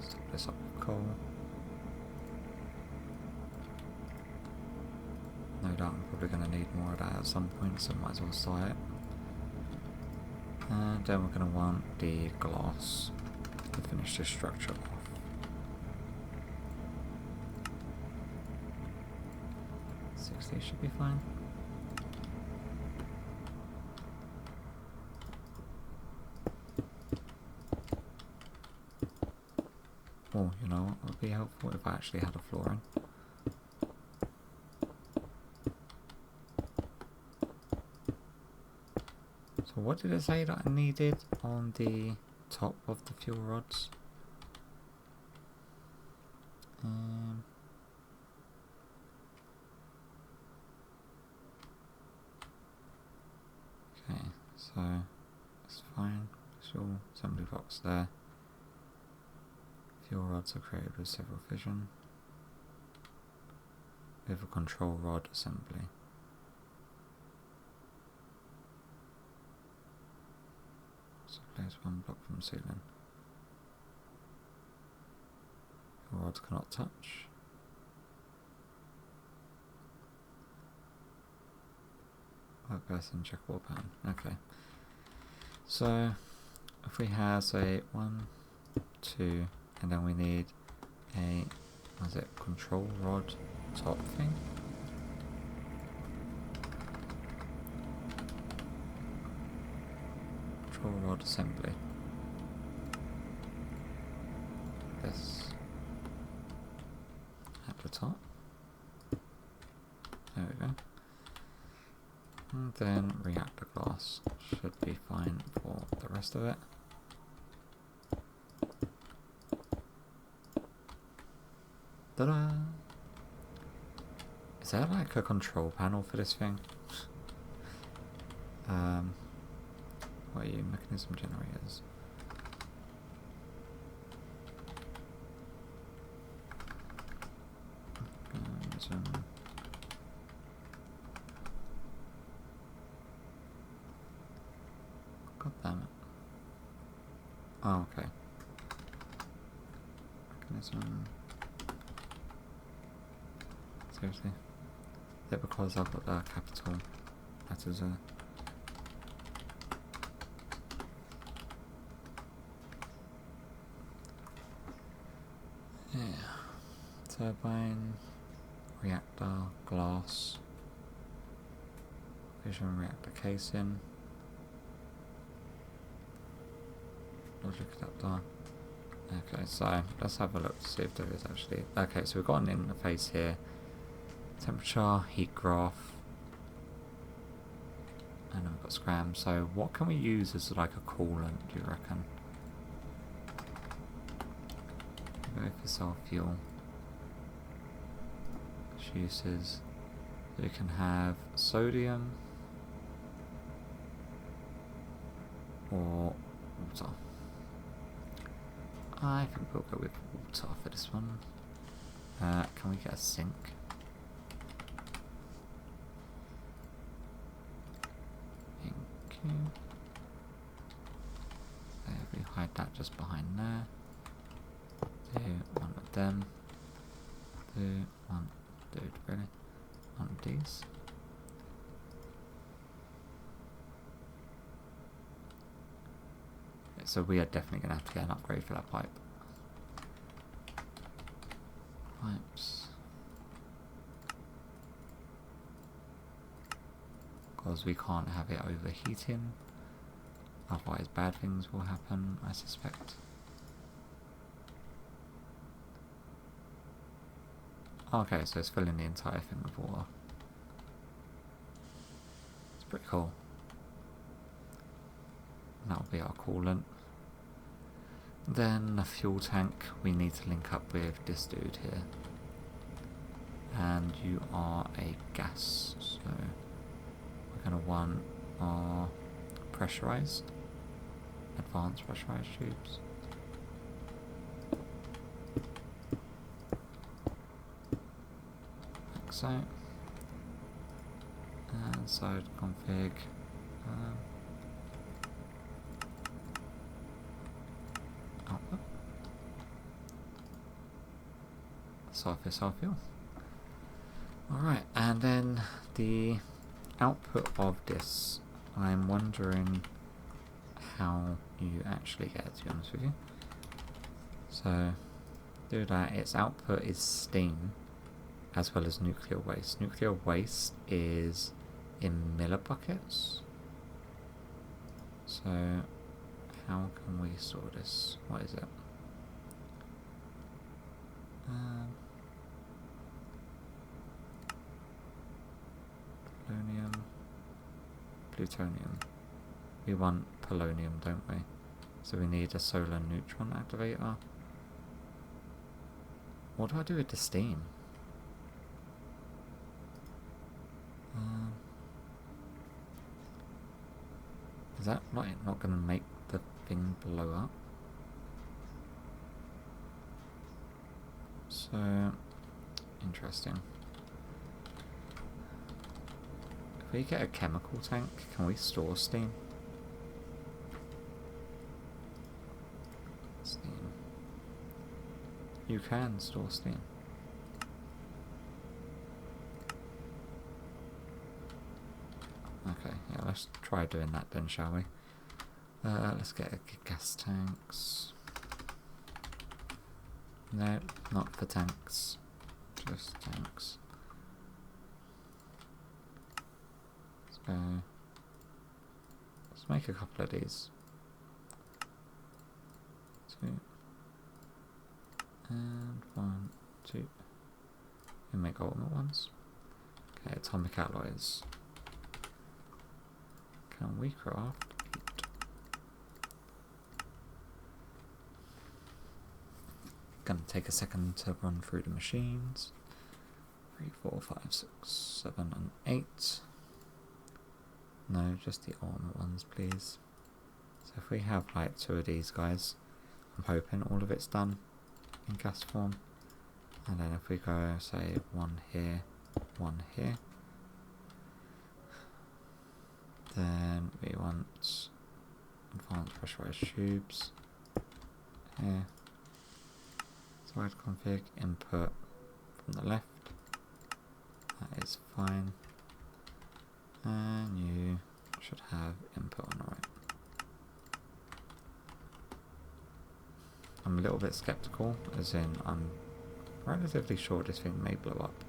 Stop this up with coal. No doubt I'm probably going to need more of that at some point, so might as well start it. And then we're going to want the glass to finish this structure off. Should be fine. Oh, you know what would be helpful if I actually had a floor in. So what did it say that I needed on the top of the fuel rods? Okay, so that's fine. Fuel assembly box there. Fuel rods are created with several fission. We have a control rod assembly. So place 1 block from ceiling. Fuel rods cannot touch. Workplace and checkable pan. Okay. So if we have, say, 1, 2, and then we need a, what is it, control rod top thing? Control rod assembly. This at the top. There we go. And then reactor glass should be fine for the rest of it. Ta-da! Is there like a control panel for this thing? What are you? Mechanism generators. God damn it. Oh, okay. Mechanism. Seriously? Yeah, because I've got the capital letters there. Yeah. Turbine, reactor, glass, fission reactor casing. logic adapter. Okay, so let's have a look to see if there is actually. Okay, so we've got an interface here. Temperature, heat graph, and then we've got scram. So what can we use as like a coolant, do you reckon? Go for cell fuel. Uses. So you can have sodium or water. I think we'll go with water for this one. Can we get a sink? Thank you. There, we hide that just behind there. Do one of them. Do one. Dude, really? One of these. Okay, so we are definitely going to have to get an upgrade for that pipe. Pipes. Because we can't have it overheating. Otherwise bad things will happen, I suspect. Okay, so it's filling the entire thing with water. It's pretty cool. And that'll be our coolant. Then the fuel tank, we need to link up with this dude here. And you are a gas, so we're going to want our pressurized, advanced pressurized tubes. So, and side config, output, surface our fuel. Alright, and then the output of this, I'm wondering how you actually get it, to be honest with you. So, do that, its output is steam, as well as nuclear waste. Nuclear waste is in millibuckets. So how can we store this? What is it? Polonium, plutonium. We want polonium, don't we? So we need a solar neutron activator. What do I do with the steam? Is that not going to make the thing blow up? So, interesting. If we get a chemical tank, can we store steam? Steam. You can store steam. Okay, yeah, let's try doing that then, shall we? Let's get gas tanks. No, not for tanks. Just tanks. So, let's make a couple of these. 2. And 1, 2. We make ultimate ones. Okay, atomic alloys. Can we craft 8? Gonna take a second to run through the machines. 3, 4, 5, 6, 7, and 8. No, just the armor ones, please. So if we have like 2 of these guys, I'm hoping all of it's done in gas form. And then if we go, say, 1 here, 1 here. Then we want advanced pressurized tubes here. Side config, input from the left. That is fine. And you should have input on the right. I'm a little bit skeptical, as in I'm relatively sure this thing may blow up.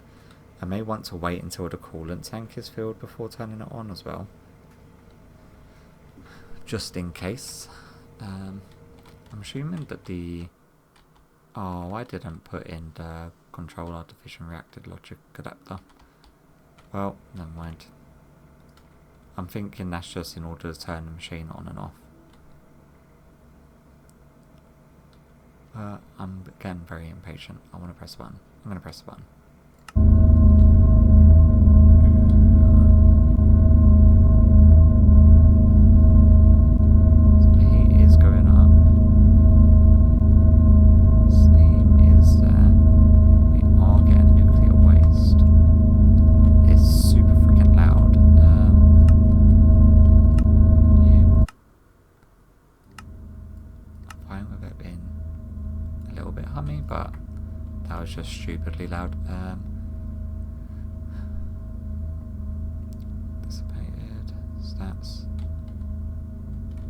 I may want to wait until the coolant tank is filled before turning it on as well. Just in case. I'm assuming that the... Oh, I didn't put in the control artificial reacted logic adapter. Well, never mind. I'm thinking that's just in order to turn the machine on and off. I'm again very impatient. I want to press a button. I'm going to press a button. So the heat is going up. Steam is there. We are getting nuclear waste. It's super freaking loud. I'm fine with it being a little bit hummy, but that was just stupidly loud. Dissipated stats.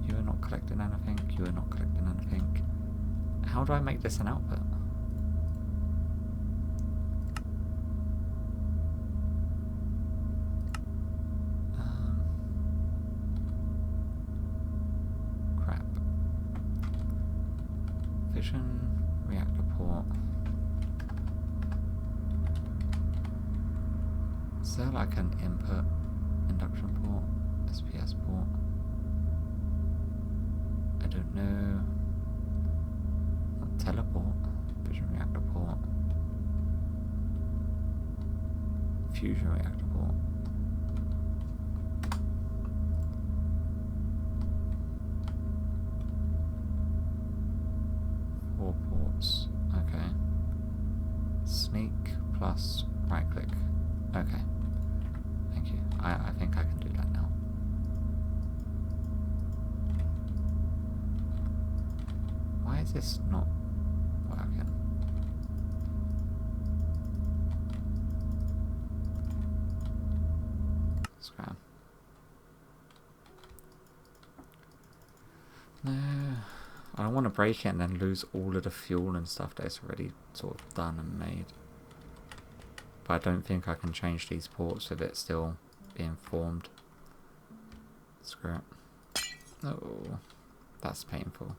You are not collecting anything. You are not collecting anything. How do I make this an output? Crap. Fission, reactor port. Is there like an input induction port, SPS port? I don't know. Teleport, fission reactor port, fusion reactor port. Four ports. Okay. Sneak plus right click. Okay. Thank you. I think I can do that now. Why is this not working? Scram. No. I don't want to break it and then lose all of the fuel and stuff that's already sort of done and made. But I don't think I can change these ports with it still being formed. Screw it. Oh, that's painful.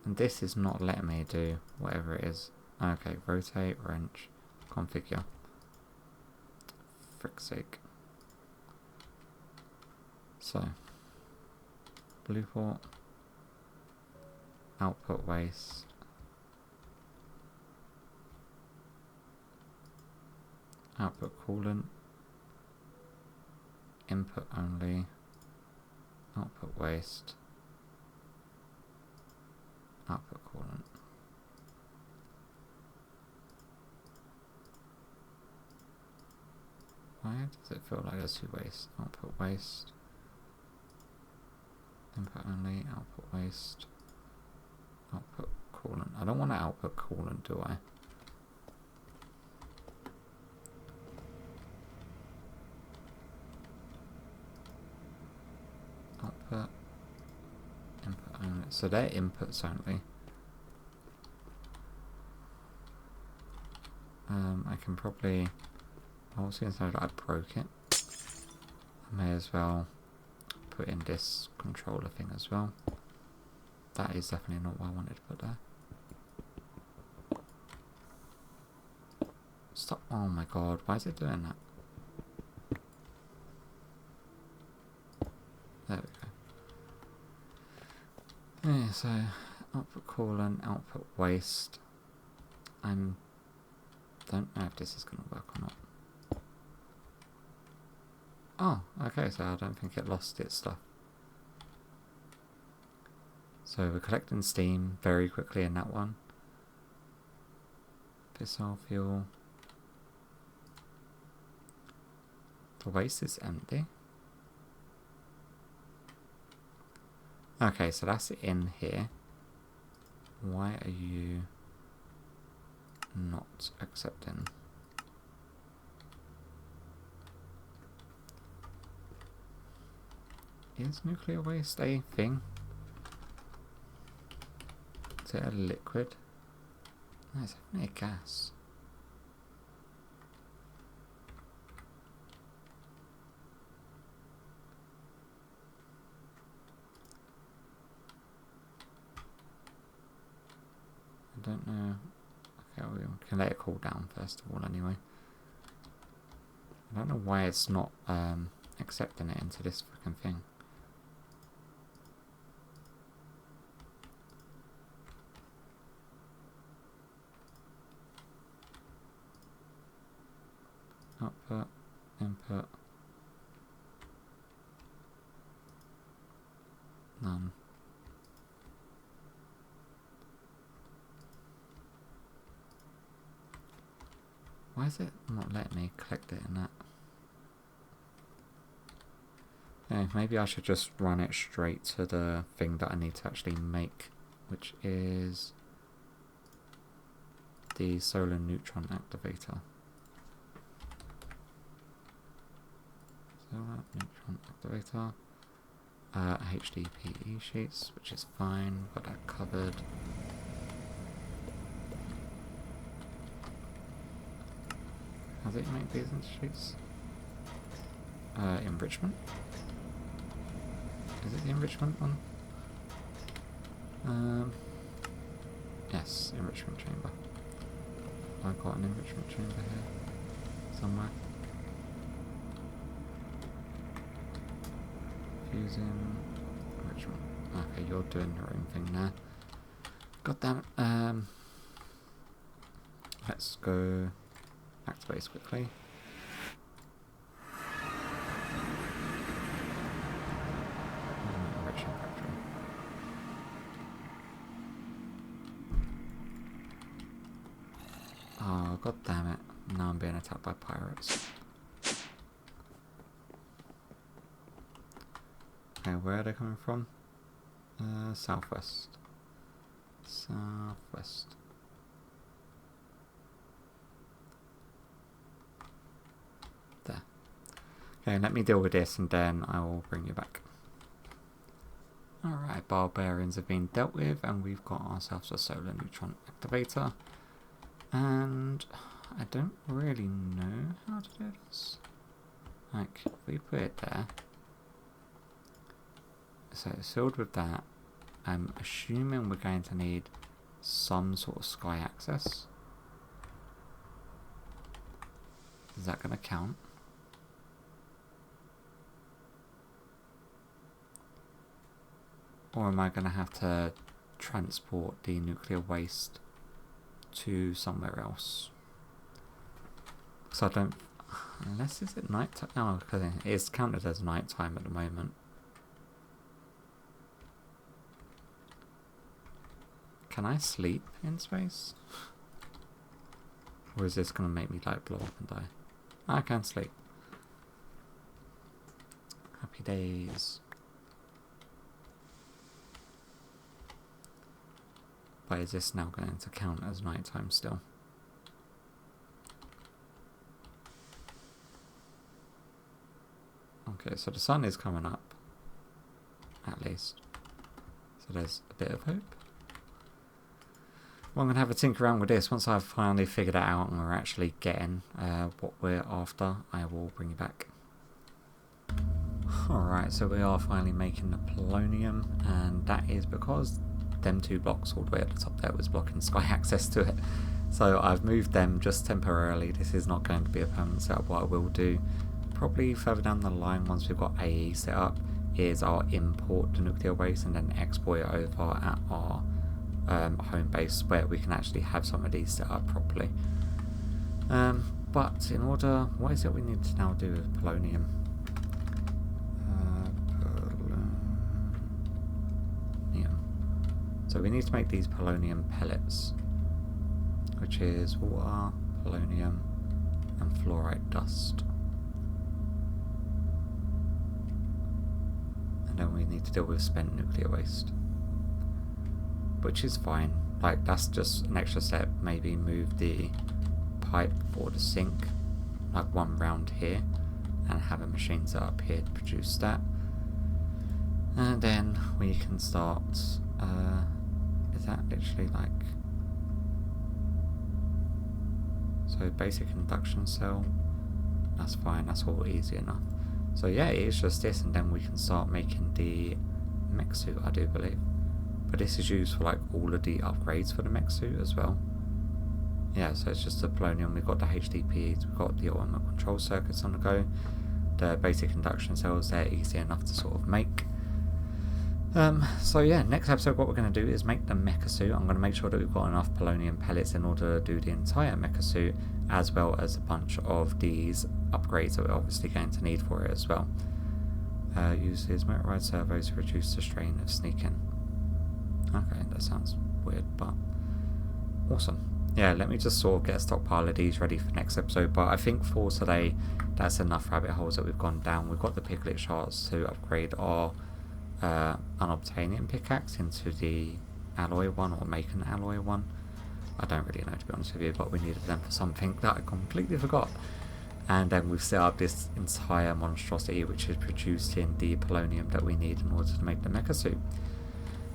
And this is not letting me do whatever it is. Okay, rotate, wrench, configure. Frick's sake. So, blue port, output waste. Output coolant, input only, output waste, output coolant. Why does it feel like there's two waste? Output waste, input only, output waste, output coolant. I don't want to output coolant, do I? Output, input only. So they're inputs only. I can probably... I was going to say that I broke it. I may as well put in this controller thing as well. That is definitely not what I wanted to put there. Stop. Oh my god, why is it doing that? There we go. Yeah, so output coolant, output waste. Don't know if this is going to work or not. Oh, okay, so I don't think it lost its stuff. So we're collecting steam very quickly in that one. Fissile fuel. The waste is empty. Okay, so that's in here. Why are you not accepting? Is nuclear waste a thing? Is it a liquid? No, it's definitely a gas. I don't know. Okay, we can let it cool down first of all anyway. I don't know why it's not accepting it into this freaking thing. Output, input, none. Why is it not letting me collect it in that? Okay, maybe I should just run it straight to the thing that I need to actually make, which is the solar neutron activator. Solar neutron activator. HDPE sheets, which is fine, got that covered. How do you make these into sheets? Enrichment? Is it the enrichment one? Yes, enrichment chamber. I've got an enrichment chamber here somewhere. Fusing enrichment. Okay, you're doing your own thing there. God damn it. Let's go back to base quickly. Enrichment factory. Oh, god damn it. Now I'm being attacked by pirates. Okay, where are they coming from? Southwest. Southwest. There. Okay, let me deal with this and then I will bring you back. Alright, barbarians have been dealt with and we've got ourselves a solar neutron activator. And I don't really know how to do this. Like, if we put it there. So it's filled with that. I'm assuming we're going to need some sort of sky access. Is that going to count? Or am I going to have to transport the nuclear waste to somewhere else? So I don't... Unless is it night time? No, because it's counted as night time at the moment. Can I sleep in space? Or is this going to make me like blow up and die? I can sleep. Happy days. But is this now going to count as nighttime still? Okay, so the sun is coming up. At least. So there's a bit of hope. Well, I'm going to have a tinker around with this. Once I've finally figured it out and we're actually getting what we're after, I will bring you back. Alright, so we are finally making the polonium, and that is because them two blocks all the way at the top there was blocking sky access to it. So I've moved them just temporarily. This is not going to be a permanent setup. What I will do, probably further down the line once we've got AE set up, is I'll import the nuclear waste and then export it over at our home base where we can actually have some of these set up properly. But in order, what is it we need to now do with polonium? Polonium. So we need to make these polonium pellets, which is water, polonium, and fluoride dust. And then we need to deal with spent nuclear waste, which is fine. Like, that's just an extra step. Maybe move the pipe for the sink like one round here and have a machine set up here to produce that, and then we can start is that literally like, so basic induction cell, that's fine, that's all easy enough. So yeah, it's just this, and then we can start making the mech suit, I do believe. but this is used for like all of the upgrades for the mech suit as well. Yeah, so it's just the polonium. We've got the HDPs, we've got the automatic control circuits on the go. The basic induction cells, they're easy enough to sort of make. So yeah, next episode what we're going to do is make the mecha suit. I'm going to make sure that we've got enough polonium pellets in order to do the entire mecha suit, as well as a bunch of these upgrades that we're obviously going to need for it as well. Uses motorized servos to reduce the strain of sneaking. Okay, that sounds weird, but awesome. Yeah, let me just sort of get a stockpile of these ready for next episode, but I think for today that's enough rabbit holes that we've gone down. We've got the piglet shards to upgrade our unobtainium pickaxe into the alloy one, or make an alloy one. I don't really know, to be honest with you, but we needed them for something that I completely forgot. And then we've set up this entire monstrosity which is producing the polonium that we need in order to make the mecha suit.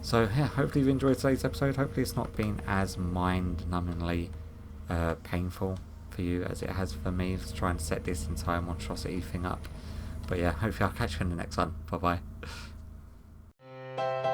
So yeah, hopefully you've enjoyed today's episode. Hopefully it's not been as mind-numbingly painful for you as it has for me to try and set this entire monstrosity thing up. But yeah, hopefully I'll catch you in the next one. Bye bye.